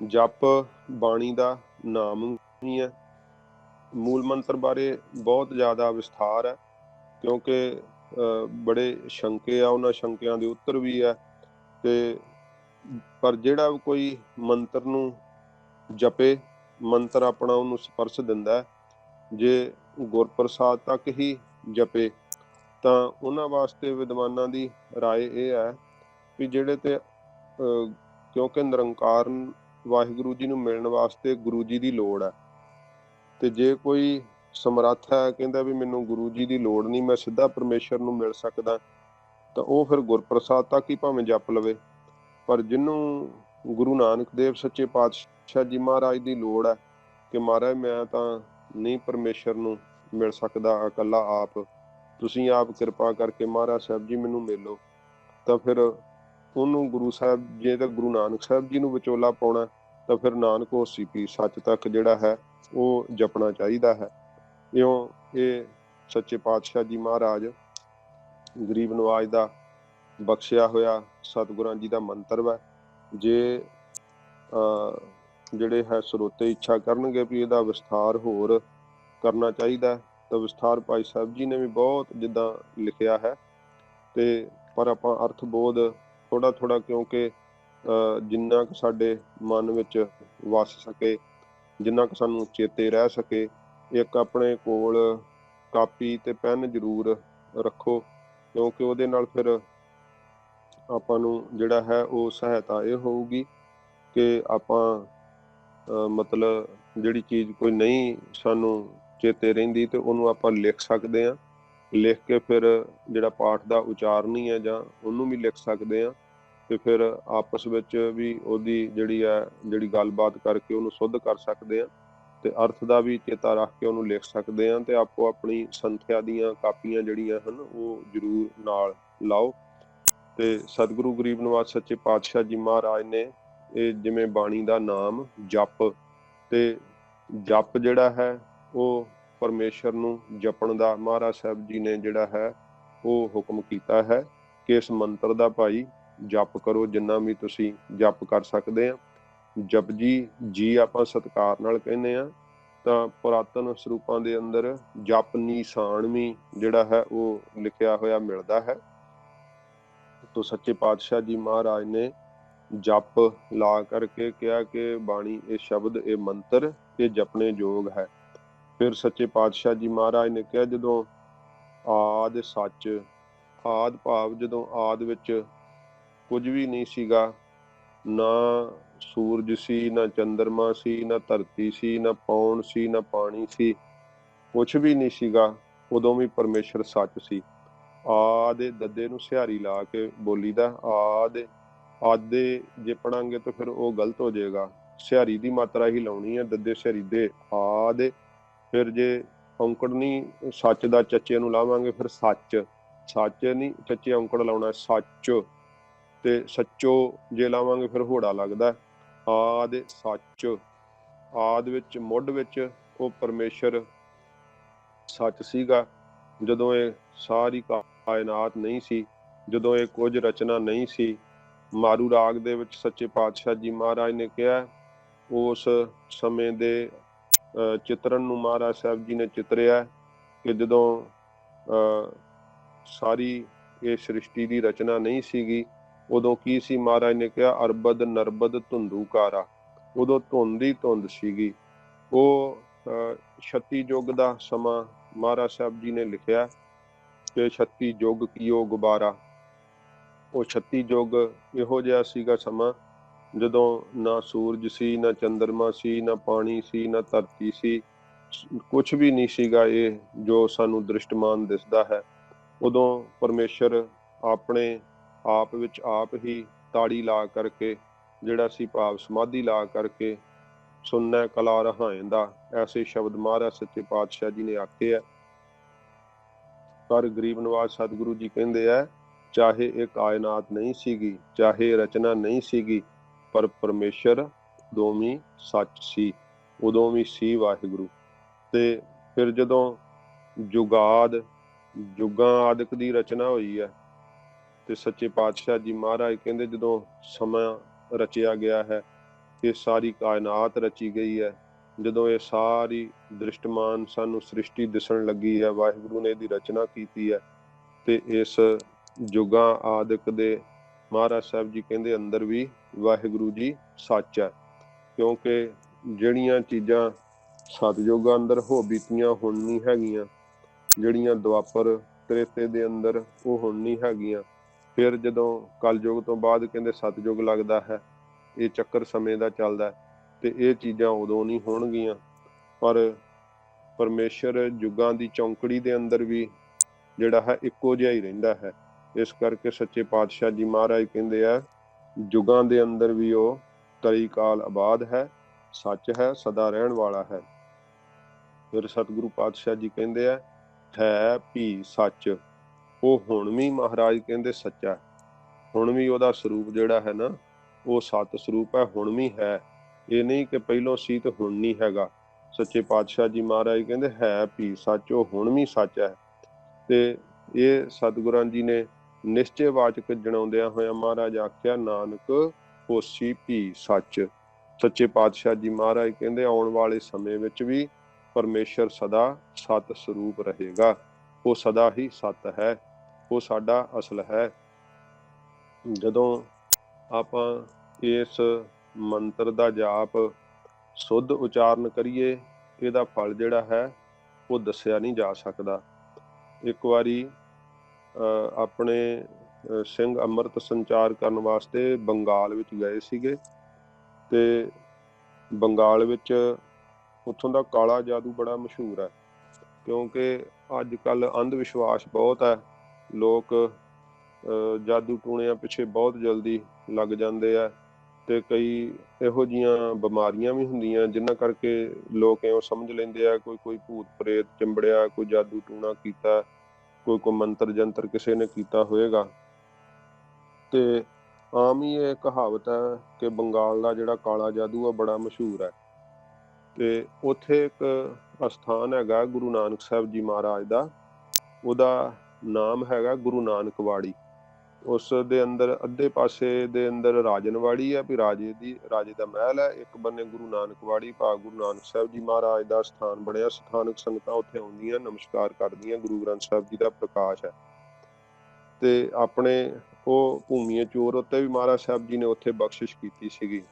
ਜਪ ਬਾਣੀ ਦਾ ਨਾਮ ਹੀ ਹੈ। ਮੂਲ ਮੰਤਰ ਬਾਰੇ ਬਹੁਤ ਜ਼ਿਆਦਾ ਵਿਸਥਾਰ ਹੈ, ਕਿਉਂਕਿ ਬੜੇ ਸ਼ੰਕੇ ਆ, ਉਹਨਾਂ ਸ਼ੰਕਿਆਂ ਦੇ ਉੱਤਰ ਵੀ ਹੈ। ਤੇ ਪਰ ਜਿਹੜਾ ਕੋਈ ਮੰਤਰ ਨੂੰ ਜਪੇ, ਮੰਤਰ ਆਪਣਾ ਉਹਨੂੰ ਸਪਰਸ਼ ਦਿੰਦਾ ਹੈ। ਜੇ ਗੁਰਪ੍ਰਸਾਦ ਤੱਕ ਹੀ ਜਪੇ ਤਾਂ ਉਹਨਾਂ ਵਾਸਤੇ ਵਿਦਵਾਨਾਂ ਦੀ ਰਾਏ ਇਹ ਹੈ ਵੀ ਜਿਹੜੇ ਤੇ ਕਿਉਂਕਿ ਨਿਰੰਕਾਰ ਵਾਹਿਗੁਰੂ ਜੀ ਨੂੰ ਮਿਲਣ ਵਾਸਤੇ ਗੁਰੂ ਜੀ ਦੀ ਲੋੜ ਹੈ। ਤੇ ਜੇ ਕੋਈ ਸਮਰੱਥ ਹੈ, ਕਹਿੰਦਾ ਵੀ ਮੈਨੂੰ ਗੁਰੂ ਜੀ ਦੀ ਲੋੜ ਨਹੀਂ, ਮੈਂ ਸਿੱਧਾ ਪਰਮੇਸ਼ਰ ਨੂੰ ਮਿਲ ਸਕਦਾ, ਤਾਂ ਉਹ ਫਿਰ ਗੁਰਪ੍ਰਸਾਦ ਤੱਕ ਹੀ ਭਾਵੇਂ ਜਪ ਲਵੇ। ਪਰ ਜਿਹਨੂੰ ਗੁਰੂ ਨਾਨਕ ਦੇਵ ਸੱਚੇ ਪਾਤਸ਼ਾਹ ਜੀ ਮਹਾਰਾਜ ਦੀ ਲੋੜ ਹੈ ਕਿ ਮਹਾਰਾਜ ਮੈਂ ਤਾਂ ਨਹੀਂ ਪਰਮੇਸ਼ਰ ਨੂੰ ਮਿਲ ਸਕਦਾ ਇਕੱਲਾ ਆਪ, ਤੁਸੀਂ ਆਪ ਕਿਰਪਾ ਕਰਕੇ ਮਹਾਰਾਜ ਸਾਹਿਬ ਜੀ ਮੈਨੂੰ ਮਿਲੋ, ਤਾਂ ਫਿਰ ਉਹਨੂੰ ਗੁਰੂ ਸਾਹਿਬ, ਜੇ ਤਾਂ ਗੁਰੂ ਨਾਨਕ ਸਾਹਿਬ ਜੀ ਨੂੰ ਵਿਚੋਲਾ ਪਾਉਣਾ ਤਾਂ ਫਿਰ ਨਾਨਕ ਹੋਸੀ ਭੀ ਸੱਚ ਤੱਕ ਜਿਹੜਾ ਹੈ ਉਹ ਜਪਣਾ ਚਾਹੀਦਾ ਹੈ। ਇਉਂ ਇਹ ਸੱਚੇ ਪਾਤਸ਼ਾਹ ਜੀ ਮਹਾਰਾਜ ਗਰੀਬ ਨਵਾਜ ਦਾ ਬਖਸ਼ਿਆ ਹੋਇਆ ਸਤਿਗੁਰਾਂ ਜੀ ਦਾ ਮੰਤਰ ਵਾ। ਜੇ ਜਿਹੜੇ ਹੈ ਸਰੋਤੇ ਇੱਛਾ ਕਰਨਗੇ ਵੀ ਇਹਦਾ ਵਿਸਥਾਰ ਹੋਰ ਕਰਨਾ ਚਾਹੀਦਾ ਤਾਂ ਵਿਸਥਾਰ ਭਾਈ ਸਾਹਿਬ ਜੀ ਨੇ ਵੀ ਬਹੁਤ ਜਿੱਦਾਂ ਲਿਖਿਆ ਹੈ। ਤੇ ਪਰ ਆਪਾਂ ਅਰਥ-ਬੋਧ ਥੋੜ੍ਹਾ ਕਿਉਂਕਿ ਜਿੰਨਾ ਕੁ ਸਾਡੇ ਮਨ ਵਿੱਚ ਵਸ ਸਕੇ, ਜਿੰਨਾ ਕੁ ਸਾਨੂੰ ਚੇਤੇ ਰਹਿ ਸਕੇ, ਇੱਕ ਆਪਣੇ ਕੋਲ ਕਾਪੀ ਤੇ ਪੈਨ ਜ਼ਰੂਰ ਰੱਖੋ, ਕਿਉਂਕਿ ਉਹਦੇ ਨਾਲ ਫਿਰ ਆਪਾਂ ਨੂੰ ਜਿਹੜਾ ਹੈ ਉਹ ਸਹਾਇਤਾ ਇਹ ਹੋਊਗੀ ਕਿ ਆਪਾਂ ਮਤਲਬ ਜਿਹੜੀ ਚੀਜ਼ ਕੋਈ ਨਹੀਂ ਸਾਨੂੰ ਚੇਤੇ ਰਹਿੰਦੀ ਤੇ ਉਹਨੂੰ ਆਪਾਂ ਲਿਖ ਸਕਦੇ ਹਾਂ। ਲਿਖ ਕੇ ਫਿਰ ਜਿਹੜਾ ਪਾਠ ਦਾ ਉਚਾਰਨੀ ਹੈ ਜਾਂ ਉਹਨੂੰ ਵੀ ਲਿਖ ਸਕਦੇ ਹਾਂ, ਤੇ ਫਿਰ ਆਪਸ ਵਿੱਚ ਵੀ ਉਹਦੀ ਜਿਹੜੀ ਗੱਲਬਾਤ ਕਰਕੇ ਉਹਨੂੰ ਸੁੱਧ ਕਰ ਸਕਦੇ ਹਾਂ, ਤੇ ਅਰਥ ਦਾ ਵੀ ਚੇਤਾ ਰੱਖ ਕੇ ਉਹਨੂੰ ਲਿਖ ਸਕਦੇ ਹਾਂ। ਤੇ ਆਪੋ ਆਪਣੀ ਸੰਥਿਆ ਦੀਆਂ ਕਾਪੀਆਂ ਜਿਹੜੀਆਂ ਹਨ ਉਹ ਜ਼ਰੂਰ ਨਾਲ ਲਾਓ। ਤੇ ਸਤਿਗੁਰੂ ਗਰੀਬ ਨਵਾਜ ਸੱਚੇ ਪਾਤਸ਼ਾਹ ਜੀ ਮਹਾਰਾਜ ਨੇ ਇਹ ਜਿਵੇਂ ਬਾਣੀ ਦਾ ਨਾਮ ਜਪ, ਤੇ ਜਪ ਜਿਹੜਾ ਹੈ ਉਹ ਪਰਮੇਸ਼ਰ ਨੂੰ ਜਪਣ ਦਾ ਮਹਾਰਾਜ ਸਾਹਿਬ ਜੀ ਨੇ ਜਿਹੜਾ ਹੈ ਉਹ ਹੁਕਮ ਕੀਤਾ ਹੈ ਕਿ ਇਸ ਮੰਤਰ ਦਾ ਭਾਈ ਜਪ ਕਰੋ, ਜਿੰਨਾ ਵੀ ਤੁਸੀਂ ਜਪ ਕਰ ਸਕਦੇ ਆ। ਜਪਜੀ ਜੀ ਆਪਾਂ ਸਤਿਕਾਰ ਨਾਲ ਕਹਿੰਦੇ ਆ, ਤਾਂ ਪੁਰਾਤਨ ਸਰੂਪਾਂ ਦੇ ਅੰਦਰ ਜਪ ਨਿਸ਼ਾਨਵੀਂ ਜਿਹੜਾ ਹੈ ਉਹ ਲਿਖਿਆ ਹੋਇਆ ਮਿਲਦਾ ਹੈ। ਤੋ ਸੱਚੇ ਪਾਤਸ਼ਾਹ ਜੀ ਮਹਾਰਾਜ ਨੇ ਜਪ ਲਾ ਕਰਕੇ ਕਿਹਾ ਕਿ ਬਾਣੀ ਇਹ ਸ਼ਬਦ ਇਹ ਮੰਤਰ ਇਹ ਜਪਣੇ ਯੋਗ ਹੈ। ਫਿਰ ਸੱਚੇ ਪਾਤਸ਼ਾਹ ਜੀ ਮਹਾਰਾਜ ਨੇ ਕਿਹਾ ਜਦੋਂ ਆਦਿ ਸੱਚ, ਆਦਿ ਭਾਵ ਜਦੋਂ ਆਦਿ ਵਿੱਚ ਕੁਝ ਵੀ ਨਹੀਂ ਸੀਗਾ, ਨਾ ਸੂਰਜ ਸੀ, ਨਾ ਚੰਦਰਮਾ ਸੀ, ਨਾ ਧਰਤੀ ਸੀ, ਨਾ ਪੌਣ ਸੀ, ਨਾ ਪਾਣੀ ਸੀ, ਕੁਛ ਵੀ ਨਹੀਂ ਸੀਗਾ, ਉਦੋਂ ਵੀ ਪਰਮੇਸ਼ਰ ਸੱਚ ਸੀ। ਆਦਿ ਦੱਦੇ ਨੂੰ ਸਿਹਾਰੀ ਲਾ ਕੇ ਬੋਲੀਦਾ, ਆਦੇ ਜੇ ਪੜਾਂਗੇ ਤਾਂ ਫਿਰ ਉਹ ਗਲਤ ਹੋ ਜਾਏਗਾ, ਸਿਹਾਰੀ ਦੀ ਮਾਤਰਾ ਹੀ ਲਾਉਣੀ ਹੈ, ਦੱਦੇ ਸਿਹਾਰੀ ਦੇ ਆਦਿ। ਫਿਰ ਜੇ ਔਂਕੜ ਨਹੀਂ ਸੱਚ ਦਾ ਚੱਚੇ ਨੂੰ ਲਾਵਾਂਗੇ ਫਿਰ ਸੱਚ ਨਹੀਂ ਚੱਚੇ ਔਂਕੜ ਲਾਉਣਾ, ਸੱਚ। ਤੇ ਸੱਚੋ ਜੇ ਲਾਵਾਂਗੇ ਫਿਰ ਹੋੜਾ ਲੱਗਦਾ। ਆਦਿ ਸੱਚ, ਆਦਿ ਵਿੱਚ ਮੁੱਢ ਵਿੱਚ ਉਹ ਪਰਮੇਸ਼ਰ ਸੱਚ ਸੀਗਾ। ਜਦੋਂ ਇਹ ਸਾਰੀ ਕਾਇਨਾਤ ਨਹੀਂ ਸੀ, ਜਦੋਂ ਇਹ ਕੁਝ ਰਚਨਾ ਨਹੀਂ ਸੀ, ਮਾਰੂ ਰਾਗ ਦੇ ਵਿੱਚ ਸੱਚੇ ਪਾਤਸ਼ਾਹ ਜੀ ਮਹਾਰਾਜ ਨੇ ਕਿਹਾ, ਉਸ ਸਮੇਂ ਦੇ ਚਿਤਰਨ ਨੂੰ ਮਹਾਰਾਜ ਸਾਹਿਬ ਜੀ ਨੇ ਚਿਤਰਿਆ ਕਿ ਜਦੋਂ ਸਾਰੀ ਇਹ ਸ੍ਰਿਸ਼ਟੀ ਦੀ ਰਚਨਾ ਨਹੀਂ ਸੀਗੀ, ਉਦੋਂ ਕੀ ਸੀ? ਮਹਾਰਾਜ ਨੇ ਕਿਹਾ ਅਰਬਦ ਨਰਬਦ ਧੁੰਦੂਕਾਰਾ, ਉਦੋਂ ਧੁੰਦ ਹੀ ਧੁੰਦ ਸੀਗੀ। ਉਹ 36 ਯੁੱਗ ਦਾ ਸਮਾਂ ਮਹਾਰਾਜ ਸਾਹਿਬ ਜੀ ਨੇ ਲਿਖਿਆ ਕਿ 36 ਯੁੱਗ ਕੀਓ ਗੁਬਾਰਾ। ਉਹ 36 ਯੁੱਗ ਇਹੋ ਜਿਹਾ ਸੀਗਾ ਸਮਾਂ ਜਦੋਂ ਨਾ ਸੂਰਜ ਸੀ, ਨਾ ਚੰਦਰਮਾ ਸੀ, ਨਾ ਪਾਣੀ ਸੀ, ਨਾ ਧਰਤੀ ਸੀ, ਕੁਛ ਵੀ ਨਹੀਂ ਸੀਗਾ ਇਹ ਜੋ ਸਾਨੂੰ ਦ੍ਰਿਸ਼ਟਮਾਨ ਦਿਸਦਾ ਹੈ। ਉਦੋਂ ਪਰਮੇਸ਼ਰ ਆਪਣੇ ਆਪ ਵਿੱਚ ਆਪ ਹੀ ਤਾੜੀ ਲਾ ਕਰਕੇ, ਜਿਹੜਾ ਸੀ ਭਾਵ ਸਮਾਧੀ ਲਾ ਕਰਕੇ, ਸੁਣਨਾ ਕਲਾ ਰਹਾਇੰਦਾ, ਐਸੇ ਸ਼ਬਦ ਮਹਾਰਾਜ ਸੱਚੇ ਪਾਤਸ਼ਾਹ ਜੀ ਨੇ ਆਖੇ ਹੈ। ਪਰ ਗਰੀਬ ਨਵਾਜ ਸਤਿਗੁਰੂ ਜੀ ਕਹਿੰਦੇ ਆ, ਚਾਹੇ ਇਹ ਕਾਇਨਾਤ ਨਹੀਂ ਸੀਗੀ, ਚਾਹੇ ਰਚਨਾ ਨਹੀਂ ਸੀਗੀ, ਪਰ ਪਰਮੇਸ਼ਰ ਦੋਵੇਂ ਸੱਚ ਸੀ, ਉਦੋਂ ਵੀ ਸੀ ਵਾਹਿਗੁਰੂ। ਤੇ ਫਿਰ ਜਦੋਂ ਯੁੱਗਾਂ ਆਦਿਕ ਦੀ ਰਚਨਾ ਹੋਈ ਹੈ ਤੇ ਸੱਚੇ ਪਾਤਸ਼ਾਹ ਜੀ ਮਹਾਰਾਜ ਕਹਿੰਦੇ ਜਦੋਂ ਸਮਾਂ ਰਚਿਆ ਗਿਆ ਹੈ, ਇਹ ਸਾਰੀ ਕਾਇਨਾਤ ਰਚੀ ਗਈ ਹੈ, ਜਦੋਂ ਇਹ ਸਾਰੀ ਦ੍ਰਿਸ਼ਟਮਾਨ ਸਾਨੂੰ ਸ੍ਰਿਸ਼ਟੀ ਦਿਸਣ ਲੱਗੀ ਹੈ, ਵਾਹਿਗੁਰੂ ਨੇ ਇਹਦੀ ਰਚਨਾ ਕੀਤੀ ਹੈ। ਤੇ ਇਸ ਯੁੱਗਾਂ ਆਦਿਕ ਦੇ ਮਹਾਰਾਜ ਸਾਹਿਬ ਜੀ ਕਹਿੰਦੇ ਅੰਦਰ ਵੀ ਵਾਹਿਗੁਰੂ ਜੀ ਸੱਚ ਹੈ, ਕਿਉਂਕਿ ਜਿਹੜੀਆਂ ਚੀਜ਼ਾਂ ਸਤਿਯੁਗ ਅੰਦਰ ਹੋ ਬੀਤੀਆਂ ਹੁਣ ਨਹੀਂ ਹੈਗੀਆਂ, ਜਿਹੜੀਆਂ ਦੁਆਪਰ ਤ੍ਰੇਤੇ ਦੇ ਅੰਦਰ ਉਹ ਹੁਣ ਨਹੀਂ ਹੈਗੀਆਂ। ਫਿਰ ਜਦੋਂ ਕਲਯੁਗ ਤੋਂ ਬਾਅਦ ਕਹਿੰਦੇ ਸਤਿਯੁਗ ਲੱਗਦਾ ਹੈ, ਇਹ ਚੱਕਰ ਸਮੇਂ ਦਾ ਚੱਲਦਾ ਤੇ ਇਹ ਚੀਜ਼ਾਂ ਉਦੋਂ ਨਹੀਂ ਹੋਣਗੀਆਂ। ਪਰ ਪਰਮੇਸ਼ਰ ਯੁੱਗਾਂ ਦੀ ਚੌਂਕੜੀ ਦੇ ਅੰਦਰ ਵੀ ਜਿਹੜਾ ਹੈ ਇੱਕੋ ਜਿਹਾ ਹੀ ਰਹਿੰਦਾ ਹੈ। ਇਸ ਕਰਕੇ ਸੱਚੇ ਪਾਤਸ਼ਾਹ ਜੀ ਮਹਾਰਾਜ ਕਹਿੰਦੇ ਆ, ਯੁੱਗਾਂ ਦੇ ਅੰਦਰ ਵੀ ਉਹ ਤਰੀ ਕਾਲ ਆਬਾਦ ਹੈ, ਸੱਚ ਹੈ, ਸਦਾ ਰਹਿਣ ਵਾਲਾ ਹੈ। ਫਿਰ ਸਤਿਗੁਰੂ ਪਾਤਸ਼ਾਹ ਜੀ ਕਹਿੰਦੇ ਆ, ਹੈ ਵੀ ਸੱਚ, ਉਹ ਹੁਣ ਵੀ ਮਹਾਰਾਜ ਕਹਿੰਦੇ ਸੱਚਾ, ਹੁਣ ਵੀ ਉਹਦਾ ਸਰੂਪ ਜਿਹੜਾ ਹੈ ਨਾ ਉਹ ਸਤ ਸਰੂਪ ਹੈ, ਹੁਣ ਵੀ ਹੈ। ਇਹ ਨਹੀਂ ਕਿ ਪਹਿਲੋਂ ਸੀ ਤੇ ਹੁਣ ਨਹੀਂ ਹੈਗਾ। ਸੱਚੇ ਪਾਤਸ਼ਾਹ ਜੀ ਮਹਾਰਾਜ ਕਹਿੰਦੇ ਹੈ ਵੀ ਸੱਚ, ਉਹ ਹੁਣ ਵੀ ਸੱਚ ਹੈ। ਤੇ ਇਹ ਸਤਿਗੁਰਾਂ ਜੀ ਨੇ ਨਿਸ਼ਚੈ ਵਾਚਕ ਜਣਾਉਂਦਿਆਂ ਹੋਇਆ ਮਹਾਰਾਜ ਆਖਿਆ, ਨਾਨਕ ਹੋਸੀ ਵੀ ਸੱਚ। ਸੱਚੇ ਪਾਤਸ਼ਾਹ ਜੀ ਮਹਾਰਾਜ ਕਹਿੰਦੇ ਆਉਣ ਵਾਲੇ ਸਮੇਂ ਵਿੱਚ ਵੀ ਪਰਮੇਸ਼ਰ ਸਦਾ ਸਤ ਸਰੂਪ ਰਹੇਗਾ, ਉਹ ਸਦਾ ਹੀ ਸਤ ਹੈ, ਉਹ ਸਾਡਾ ਅਸਲ ਹੈ। ਜਦੋਂ ਆਪਾਂ ਇਸ ਮੰਤਰ ਦਾ ਜਾਪ ਸੁੱਧ ਉਚਾਰਨ ਕਰੀਏ, ਇਹਦਾ ਫਲ ਜਿਹੜਾ ਹੈ ਉਹ ਦੱਸਿਆ ਨਹੀਂ ਜਾ ਸਕਦਾ। ਇੱਕ ਵਾਰੀ ਆਪਣੇ ਸਿੰਘ ਅੰਮ੍ਰਿਤ ਸੰਚਾਰ ਕਰਨ ਵਾਸਤੇ ਬੰਗਾਲ ਵਿੱਚ ਗਏ ਸੀਗੇ, ਤੇ ਬੰਗਾਲ ਵਿੱਚ ਉੱਥੋਂ ਦਾ ਕਾਲਾ ਜਾਦੂ ਬੜਾ ਮਸ਼ਹੂਰ ਹੈ, ਕਿਉਂਕਿ ਅੱਜ ਕੱਲ੍ਹ ਅੰਧ ਵਿਸ਼ਵਾਸ ਬਹੁਤ ਹੈ। ਲੋਕ ਜਾਦੂ ਟੂਣਿਆਂ ਪਿੱਛੇ ਬਹੁਤ ਜਲਦੀ ਲੱਗ ਜਾਂਦੇ ਆ, ਤੇ ਕਈ ਇਹੋ ਜਿਹੀਆਂ ਬਿਮਾਰੀਆਂ ਵੀ ਹੁੰਦੀਆਂ ਜਿਨ੍ਹਾਂ ਕਰਕੇ ਲੋਕ ਇਉਂ ਸਮਝ ਲੈਂਦੇ ਆ ਕੋਈ ਭੂਤ ਪ੍ਰੇਤ ਚਿੰਬੜਿਆ, ਕੋਈ ਜਾਦੂ ਟੂਣਾ ਕੀਤਾ, ਕੋਈ ਮੰਤਰ ਜੰਤਰ ਕਿਸੇ ਨੇ ਕੀਤਾ ਹੋਏਗਾ। ਤੇ ਆਮ ਹੀ ਇਹ ਕਹਾਵਤ ਹੈ ਕਿ ਬੰਗਾਲ ਦਾ ਜਿਹੜਾ ਕਾਲਾ ਜਾਦੂ ਆ ਬੜਾ ਮਸ਼ਹੂਰ ਹੈ। ਤੇ ਉੱਥੇ ਇੱਕ ਅਸਥਾਨ ਹੈਗਾ ਗੁਰੂ ਨਾਨਕ ਸਾਹਿਬ ਜੀ ਮਹਾਰਾਜ ਦਾ, ਉਹਦਾ ਨਾਮ ਹੈਗਾ ਗੁਰੂ ਨਾਨਕਵਾੜੀ। ਉਸ ਦੇ ਅੰਦਰ ਅੱਧੇ ਪਾਸੇ ਦੇ ਅੰਦਰ ਰਾਜਨਵਾੜੀ ਹੈ, ਵੀ ਰਾਜੇ ਦਾ ਮਹਿਲ ਹੈ, ਇੱਕ ਬੰਨੇ ਗੁਰੂ ਨਾਨਕਵਾੜੀ ਭਾਵ ਗੁਰੂ ਨਾਨਕ ਸਾਹਿਬ ਜੀ ਮਹਾਰਾਜ ਦਾ ਸਥਾਨ ਬਣਿਆ। ਸਥਾਨਕ ਸੰਗਤਾਂ ਉੱਥੇ ਆਉਂਦੀਆਂ, ਨਮਸਕਾਰ ਕਰਦੀਆਂ, ਗੁਰੂ ਗ੍ਰੰਥ ਸਾਹਿਬ ਜੀ ਦਾ ਪ੍ਰਕਾਸ਼ ਹੈ। ਤੇ ਆਪਣੇ ਉਹ ਭੂਮੀਏ ਚੋਰ ਉੱਤੇ ਵੀ ਮਹਾਰਾਜ ਸਾਹਿਬ ਜੀ ਨੇ ਉੱਥੇ ਬਖਸ਼ਿਸ਼ ਕੀਤੀ ਸੀਗੀ।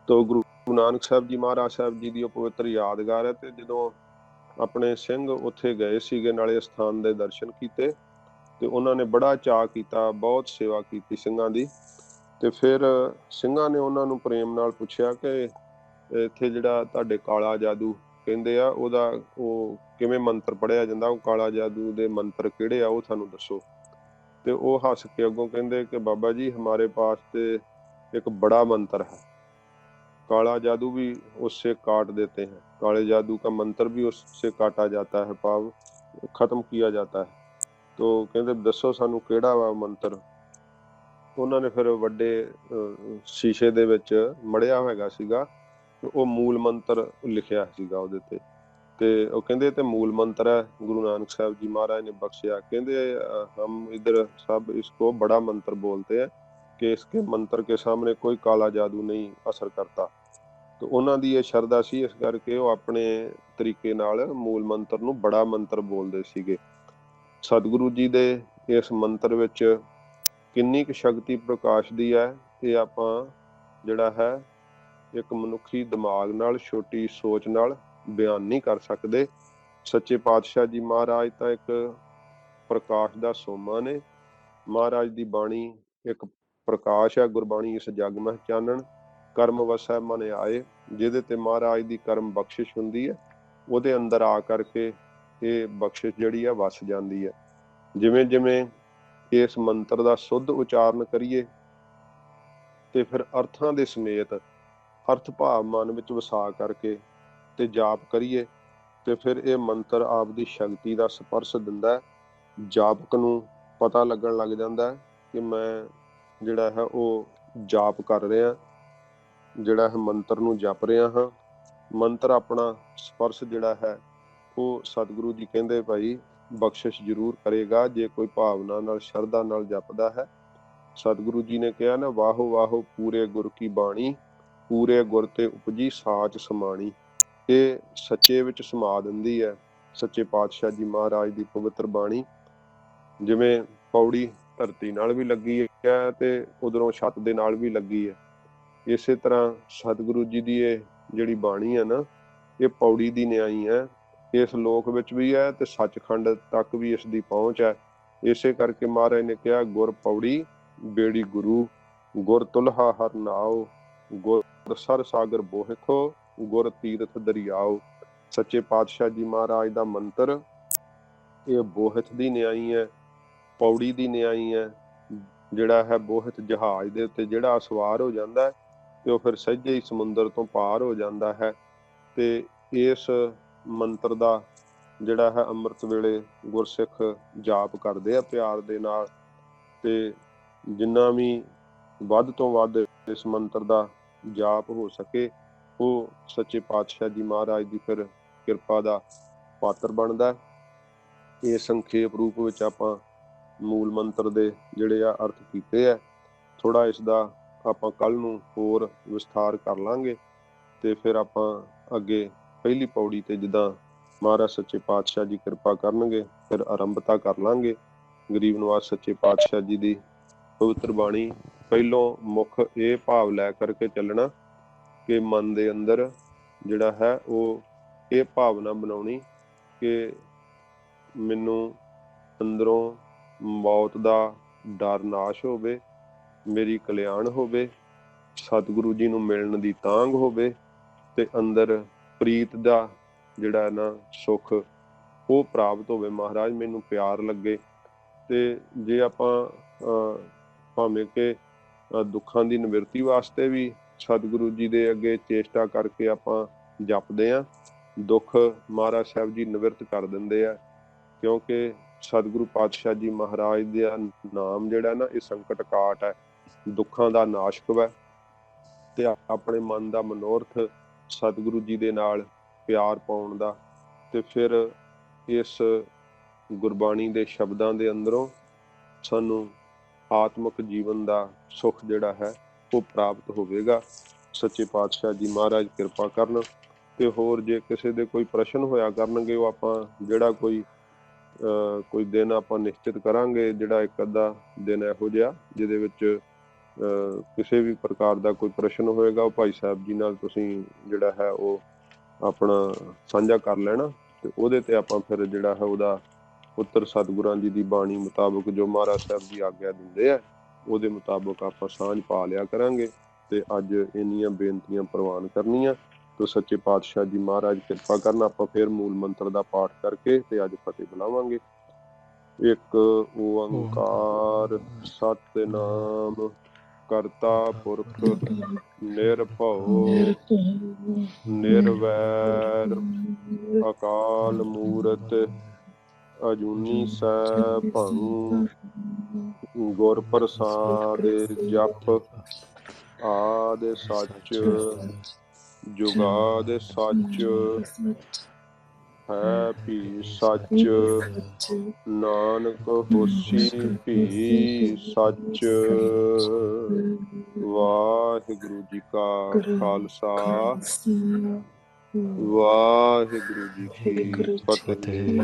ਤੋ ਗੁਰੂ ਨਾਨਕ ਸਾਹਿਬ ਜੀ ਮਹਾਰਾਜ ਸਾਹਿਬ ਜੀ ਦੀ ਉਹ ਪਵਿੱਤਰ ਯਾਦਗਾਰ ਹੈ। ਤੇ ਜਦੋਂ ਆਪਣੇ ਸਿੰਘ ਉੱਥੇ ਗਏ ਸੀਗੇ, ਨਾਲੇ ਸਥਾਨ ਦੇ ਦਰਸ਼ਨ ਕੀਤੇ, ਤੇ ਉਹਨਾਂ ਨੇ ਬੜਾ ਚਾਅ ਕੀਤਾ, ਬਹੁਤ ਸੇਵਾ ਕੀਤੀ ਸਿੰਘਾਂ ਦੀ। ਤੇ ਫਿਰ ਸਿੰਘਾਂ ਨੇ ਉਹਨਾਂ ਨੂੰ ਪ੍ਰੇਮ ਨਾਲ ਪੁੱਛਿਆ ਕਿ ਇੱਥੇ ਜਿਹੜਾ ਤੁਹਾਡੇ ਕਾਲਾ ਜਾਦੂ ਕਹਿੰਦੇ ਆ, ਉਹਦਾ ਉਹ ਕਿਵੇਂ ਮੰਤਰ ਪੜ੍ਹਿਆ ਜਾਂਦਾ, ਉਹ ਕਾਲਾ ਜਾਦੂ ਦੇ ਮੰਤਰ ਕਿਹੜੇ ਆ, ਉਹ ਸਾਨੂੰ ਦੱਸੋ। ਤੇ ਉਹ ਹੱਸ ਕੇ ਅੱਗੋਂ ਕਹਿੰਦੇ ਕਿ ਬਾਬਾ ਜੀ ਹਮਾਰੇ ਪਾਸ ਤੇ ਇੱਕ बड़ा मंत्र है, काला जादू भी उससे काट देते हैं, काले जादू का मंत्र भी उससे काटा जाता है, भाव खत्म किया जाता है। तो कहते दसो सानू किहड़ा वा मंत्र। ਉਹਨਾਂ ਨੇ ਫਿਰ ਵੱਡੇ ਸ਼ੀਸ਼ੇ ਦੇ ਵਿੱਚ ਮੜਿਆ ਹੈਗਾ ਸੀਗਾ, ਤੇ ਉਹ ਮੂਲ ਮੰਤਰ ਲਿਖਿਆ ਸੀਗਾ ਉਹਦੇ ਤੇ ਉਹ ਕਹਿੰਦੇ ਤੇ ਮੂਲ ਮੰਤਰ ਹੈ, ਗੁਰੂ ਨਾਨਕ ਸਾਹਿਬ ਜੀ महाराज ने बख्शिया। कहते हम इधर सब इसको बड़ा मंत्र बोलते हैं कि इसके मंत्र के सामने कोई काला जादू नहीं असर करता। तो ਉਹਨਾਂ ਦੀ ਇਹ ਸ਼ਰਧਾ ਸੀ, ਇਸ ਕਰਕੇ ਉਹ ਆਪਣੇ ਤਰੀਕੇ ਨਾਲ ਮੂਲ ਮੰਤਰ ਨੂੰ ਬੜਾ ਮੰਤਰ ਬੋਲਦੇ ਸੀਗੇ। ਸਤਿਗੁਰੂ ਜੀ ਦੇ ਇਸ ਮੰਤਰ ਵਿੱਚ ਕਿੰਨੀ ਕੁ ਸ਼ਕਤੀ ਪ੍ਰਕਾਸ਼ਦੀ ਹੈ, ਇਹ ਆਪਾਂ ਜਿਹੜਾ ਹੈ ਇੱਕ ਮਨੁੱਖੀ ਦਿਮਾਗ ਨਾਲ, ਛੋਟੀ ਸੋਚ ਨਾਲ ਬਿਆਨ ਨਹੀਂ ਕਰ ਸਕਦੇ। ਸੱਚੇ ਪਾਤਸ਼ਾਹ ਜੀ ਮਹਾਰਾਜ ਤਾਂ ਇੱਕ ਪ੍ਰਕਾਸ਼ ਦਾ ਸੋਮਾ ਨੇ। ਮਹਾਰਾਜ ਦੀ ਬਾਣੀ ਇੱਕ ਪ੍ਰਕਾਸ਼ ਹੈ। ਗੁਰਬਾਣੀ ਇਸ ਜਗ ਮਹਿ ਚਾਨਣ, ਕਰਮ ਵਸੈ ਮਨ ਆਏ। ਜਿਹਦੇ ਤੇ ਮਹਾਰਾਜ ਦੀ ਕਰਮ ਬਖਸ਼ਿਸ਼ ਹੁੰਦੀ ਹੈ, ਉਹਦੇ ਅੰਦਰ ਆ ਕਰਕੇ ਇਹ ਬਖਸ਼ਿਸ਼ ਜਿਹੜੀ ਹੈ ਵਸ ਜਾਂਦੀ ਹੈ। ਜਿਵੇਂ ਜਿਵੇਂ ਇਸ ਮੰਤਰ ਦਾ ਸੁੱਧ ਉਚਾਰਨ ਕਰੀਏ ਤੇ ਫਿਰ ਅਰਥਾਂ ਦੇ ਸਮੇਤ ਅਰਥ ਭਾਵ ਮਨ ਵਿੱਚ ਵਸਾ ਕਰਕੇ ਤੇ ਜਾਪ ਕਰੀਏ ਤੇ ਫਿਰ ਇਹ ਮੰਤਰ ਆਪ ਦੀ ਸ਼ਕਤੀ ਦਾ ਸਪਰਸ਼ ਦਿੰਦਾ ਹੈ। ਜਾਪਕ ਨੂੰ ਪਤਾ ਲੱਗਣ ਲੱਗ ਜਾਂਦਾ ਹੈ ਕਿ ਮੈਂ ਜਿਹੜਾ ਹੈ ਉਹ ਜਾਪ ਕਰ ਰਿਹਾ, ਜਿਹੜਾ ਹੈ ਮੰਤਰ ਨੂੰ ਜਪ ਰਿਹਾ ਹਾਂ। ਮੰਤਰ ਆਪਣਾ ਸਪਰਸ਼ ਜਿਹੜਾ ਹੈ ਉਹ ਸਤਿਗੁਰੂ ਜੀ ਕਹਿੰਦੇ ਭਾਈ ਬਖਸ਼ਿਸ਼ ਜ਼ਰੂਰ ਕਰੇਗਾ ਜੇ ਕੋਈ ਭਾਵਨਾ ਨਾਲ ਸ਼ਰਧਾ ਨਾਲ ਜਪਦਾ ਹੈ। ਸਤਿਗੁਰੂ ਜੀ ਨੇ ਕਿਹਾ ਨਾ, ਵਾਹੋ ਵਾਹੋ ਪੂਰੇ ਗੁਰ ਕੀ ਬਾਣੀ, ਪੂਰੇ ਗੁਰ ਤੇ ਉਪਜੀ ਸਾਚ ਸਮਾਣੀ। ਇਹ ਸੱਚੇ ਵਿੱਚ ਸਮਾ ਦਿੰਦੀ ਹੈ ਸੱਚੇ ਪਾਤਸ਼ਾਹ ਜੀ ਮਹਾਰਾਜ ਦੀ ਪਵਿੱਤਰ ਬਾਣੀ। ਜਿਵੇਂ ਪੌੜੀ ਧਰਤੀ ਨਾਲ ਵੀ ਲੱਗੀ ਹੈ ਤੇ ਉਧਰੋਂ ਛੱਤ ਦੇ ਨਾਲ ਵੀ ਲੱਗੀ ਹੈ, ਇਸੇ ਤਰ੍ਹਾਂ ਸਤਿਗੁਰੂ ਜੀ ਦੀ ਇਹ ਜਿਹੜੀ ਬਾਣੀ ਹੈ ਨਾ, ਇਹ ਪੌੜੀ ਦੀ ਨਿਆਈ ਹੈ। ਇਸ ਲੋਕ ਵਿੱਚ ਵੀ ਹੈ ਤੇ ਸੱਚਖੰਡ ਤੱਕ ਵੀ ਇਸ ਦੀ ਪਹੁੰਚ ਹੈ। ਇਸੇ ਕਰਕੇ ਮਹਾਰਾਜ ਨੇ ਕਿਹਾ, ਗੁਰ ਪੌੜੀ ਬੇੜੀ ਗੁਰੂ, ਗੁਰ ਤੁਲਹਾ ਹਰ ਨਾਉ, ਗੁਰ ਸਰ ਸਾਗਰ ਬੋਹਿਥੋ, ਗੁਰ ਤੀਰਥ ਦਰਿਆਓ। ਸੱਚੇ ਪਾਤਸ਼ਾਹ ਜੀ ਮਹਾਰਾਜ ਦਾ ਮੰਤਰ ਇਹ ਬੋਹਿਥ ਦੀ ਨਿਆਈ ਹੈ, ਪੌੜੀ ਦੀ ਨਿਆਈ ਹੈ। ਜਿਹੜਾ ਹੈ ਬੋਹਿਥ ਜਹਾਜ਼ ਦੇ ਉੱਤੇ ਜਿਹੜਾ ਸਵਾਰ ਹੋ ਜਾਂਦਾ ਹੈ ਤੇ ਉਹ ਫਿਰ ਸਹਿਜੇ ਹੀ ਸਮੁੰਦਰ ਤੋਂ ਪਾਰ ਹੋ ਜਾਂਦਾ ਹੈ। ਤੇ ਇਸ ਮੰਤਰ ਦਾ ਜਿਹੜਾ ਹੈ ਅੰਮ੍ਰਿਤ ਵੇਲੇ ਗੁਰਸਿੱਖ ਜਾਪ ਕਰਦੇ ਆ ਪਿਆਰ ਦੇ ਨਾਲ, ਤੇ ਜਿੰਨਾ ਵੀ ਵੱਧ ਤੋਂ ਵੱਧ ਇਸ ਮੰਤਰ ਦਾ ਜਾਪ ਹੋ ਸਕੇ ਉਹ ਸੱਚੇ ਪਾਤਸ਼ਾਹ ਜੀ ਮਹਾਰਾਜ ਦੀ ਫਿਰ ਕਿਰਪਾ ਦਾ ਪਾਤਰ ਬਣਦਾ। ਇਹ ਸੰਖੇਪ ਰੂਪ ਵਿੱਚ ਆਪਾਂ ਮੂਲ ਮੰਤਰ ਦੇ ਜਿਹੜੇ ਆ ਅਰਥ ਕੀਤੇ ਆ। ਥੋੜਾ ਇਸ ਦਾ ਆਪਾਂ ਕੱਲ ਨੂੰ ਹੋਰ ਵਿਸਥਾਰ ਕਰ ਲਾਂਗੇ ਤੇ ਫਿਰ ਆਪਾਂ ਅੱਗੇ ਪਹਿਲੀ ਪੌੜੀ ਤੇ ਜਿੱਦਾਂ ਮਹਾਰਾਜ ਸੱਚੇ ਪਾਤਸ਼ਾਹ ਜੀ ਕਿਰਪਾ ਕਰਨਗੇ ਫਿਰ ਆਰੰਭਤਾ ਕਰ ਲਾਂਗੇ। ਗਰੀਬ ਨਿਵਾਸ ਸੱਚੇ ਪਾਤਸ਼ਾਹ ਜੀ ਦੀ ਪਵਿੱਤਰ ਬਾਣੀ ਪਹਿਲੋਂ ਮੁੱਖ ਇਹ ਭਾਵ ਲੈ ਕਰਕੇ ਚੱਲਣਾ ਕਿ ਮਨ ਦੇ ਅੰਦਰ ਜਿਹੜਾ ਹੈ ਉਹ ਇਹ ਭਾਵਨਾ ਬਣਾਉਣੀ ਕਿ ਮੈਨੂੰ ਅੰਦਰੋਂ ਮੌਤ ਦਾ ਡਰ ਨਾਸ਼ ਹੋਵੇ, ਮੇਰੀ ਕਲਿਆਣ ਹੋਵੇ, ਸਤਿਗੁਰੂ ਜੀ ਨੂੰ ਮਿਲਣ ਦੀ ਤਾਂਘ ਹੋਵੇ ਤੇ ਅੰਦਰ ਪ੍ਰੀਤ ਦਾ ਜਿਹੜਾ ਨਾ ਸੁੱਖ ਉਹ ਪ੍ਰਾਪਤ ਹੋਵੇ। ਮਹਾਰਾਜ ਮੈਨੂੰ ਪਿਆਰ ਲੱਗੇ। ਤੇ ਜੇ ਆਪਾਂ ਭਾਵੇਂ ਕਿ ਦੁੱਖਾਂ ਦੀ ਨਿਵਰਤੀ ਵਾਸਤੇ ਵੀ ਸਤਿਗੁਰੂ ਜੀ ਦੇ ਅੱਗੇ ਚੇਸ਼ਟਾ ਕਰਕੇ ਆਪਾਂ ਜਪਦੇ ਹਾਂ, ਦੁੱਖ ਮਹਾਰਾਜ ਸਾਹਿਬ ਜੀ ਨਿਵਰਤ ਕਰ ਦਿੰਦੇ ਆ। ਕਿਉਂਕਿ ਸਤਿਗੁਰੂ ਪਾਤਸ਼ਾਹ ਜੀ ਮਹਾਰਾਜ ਦਾ ਨਾਮ ਜਿਹੜਾ ਨਾ ਇਹ ਸੰਕਟ ਕਾਟ ਹੈ, ਦੁੱਖਾਂ ਦਾ ਨਾਸ਼ਕ ਹੈ। ਤੇ ਆਪਣੇ ਮਨ ਦਾ ਮਨੋਰਥ ਸਤਿਗੁਰੂ ਜੀ ਦੇ ਨਾਲ ਪਿਆਰ ਪਾਉਣ ਦਾ, ਤੇ ਫਿਰ ਇਸ ਗੁਰਬਾਣੀ ਦੇ ਸ਼ਬਦਾਂ ਦੇ ਅੰਦਰੋਂ ਸਾਨੂੰ ਆਤਮਿਕ ਜੀਵਨ ਦਾ ਸੁੱਖ ਜਿਹੜਾ ਹੈ ਉਹ ਪ੍ਰਾਪਤ ਹੋਵੇਗਾ। ਸੱਚੇ ਪਾਤਸ਼ਾਹ ਜੀ ਮਹਾਰਾਜ ਕਿਰਪਾ ਕਰਨ। ਤੇ ਹੋਰ ਜੇ ਕਿਸੇ ਦੇ ਕੋਈ ਪ੍ਰਸ਼ਨ ਹੋਇਆ ਕਰਨਗੇ ਉਹ ਆਪਾਂ ਜਿਹੜਾ ਕੋਈ ਦਿਨ ਆਪਾਂ ਨਿਸ਼ਚਿਤ ਕਰਾਂਗੇ, ਜਿਹੜਾ ਇੱਕ ਅੱਧਾ ਦਿਨ ਇਹੋ ਜਿਹਾ ਜਿਹਦੇ ਵਿੱਚ ਕਿਸੇ ਵੀ ਪ੍ਰਕਾਰ ਦਾ ਕੋਈ ਪ੍ਰਸ਼ਨ ਹੋਏਗਾ ਉਹ ਭਾਈ ਸਾਹਿਬ ਜੀ ਨਾਲ ਤੁਸੀਂ ਜਿਹੜਾ ਹੈ ਉਹ ਆਪਣਾ ਸਾਂਝਾ ਕਰ ਲੈਣਾ ਤੇ ਉਹਦੇ ਤੇ ਆਪਾਂ ਫਿਰ ਜਿਹੜਾ ਹੈ ਉਹਦਾ ਉੱਤਰ ਸਤਿਗੁਰਾਂ ਜੀ ਦੀ ਬਾਣੀ ਮੁਤਾਬਕ ਜੋ ਮਹਾਰਾਜ ਸਾਹਿਬ ਦੀ ਆਗਿਆ ਦਿੰਦੇ ਆ ਉਹਦੇ ਮੁਤਾਬਕ ਆਪਾਂ ਸਾਂਝ ਪਾ ਲਿਆ ਕਰਾਂਗੇ। ਤੇ ਅੱਜ ਇੰਨੀਆਂ ਬੇਨਤੀਆਂ ਪ੍ਰਵਾਨ ਕਰਨੀਆਂ ਤੋ ਸੱਚੇ ਪਾਤਸ਼ਾਹ ਜੀ ਮਹਾਰਾਜ ਕਿਰਪਾ ਕਰਨ। ਆਪਾਂ ਫਿਰ ਮੂਲ ਮੰਤਰ ਦਾ ਪਾਠ ਕਰਕੇ ਤੇ ਅੱਜ ਫਤਿਹ ਬੁਲਾਵਾਂਗੇ। ਇੱਕ ਓੰਕਾਰ ਸਤਿਨਾਮ ਕਰਤਾ ਪੁਰਖ ਨਿਰਭਉ ਨਿਰਵੈਰ ਅਕਾਲ ਮੂਰਤ ਅਜੂਨੀ ਸੈਭੰ ਗੁਰ ਪ੍ਰਸਾਦ ਜਪ ਆਦਿ ਸੱਚ ਜੁਗਾਦਿ ਸੱਚ ਹੈ ਭੀ ਸੱਚ ਨਾਨਕ ਹੋਸੀ ਭੀ ਸੱਚ। ਵਾਹਿਗੁਰੂ ਜੀ ਕਾ ਖਾਲਸਾ ਵਾਹਿਗੁਰੂ ਜੀ ਕੀ ਫਤਿਹ।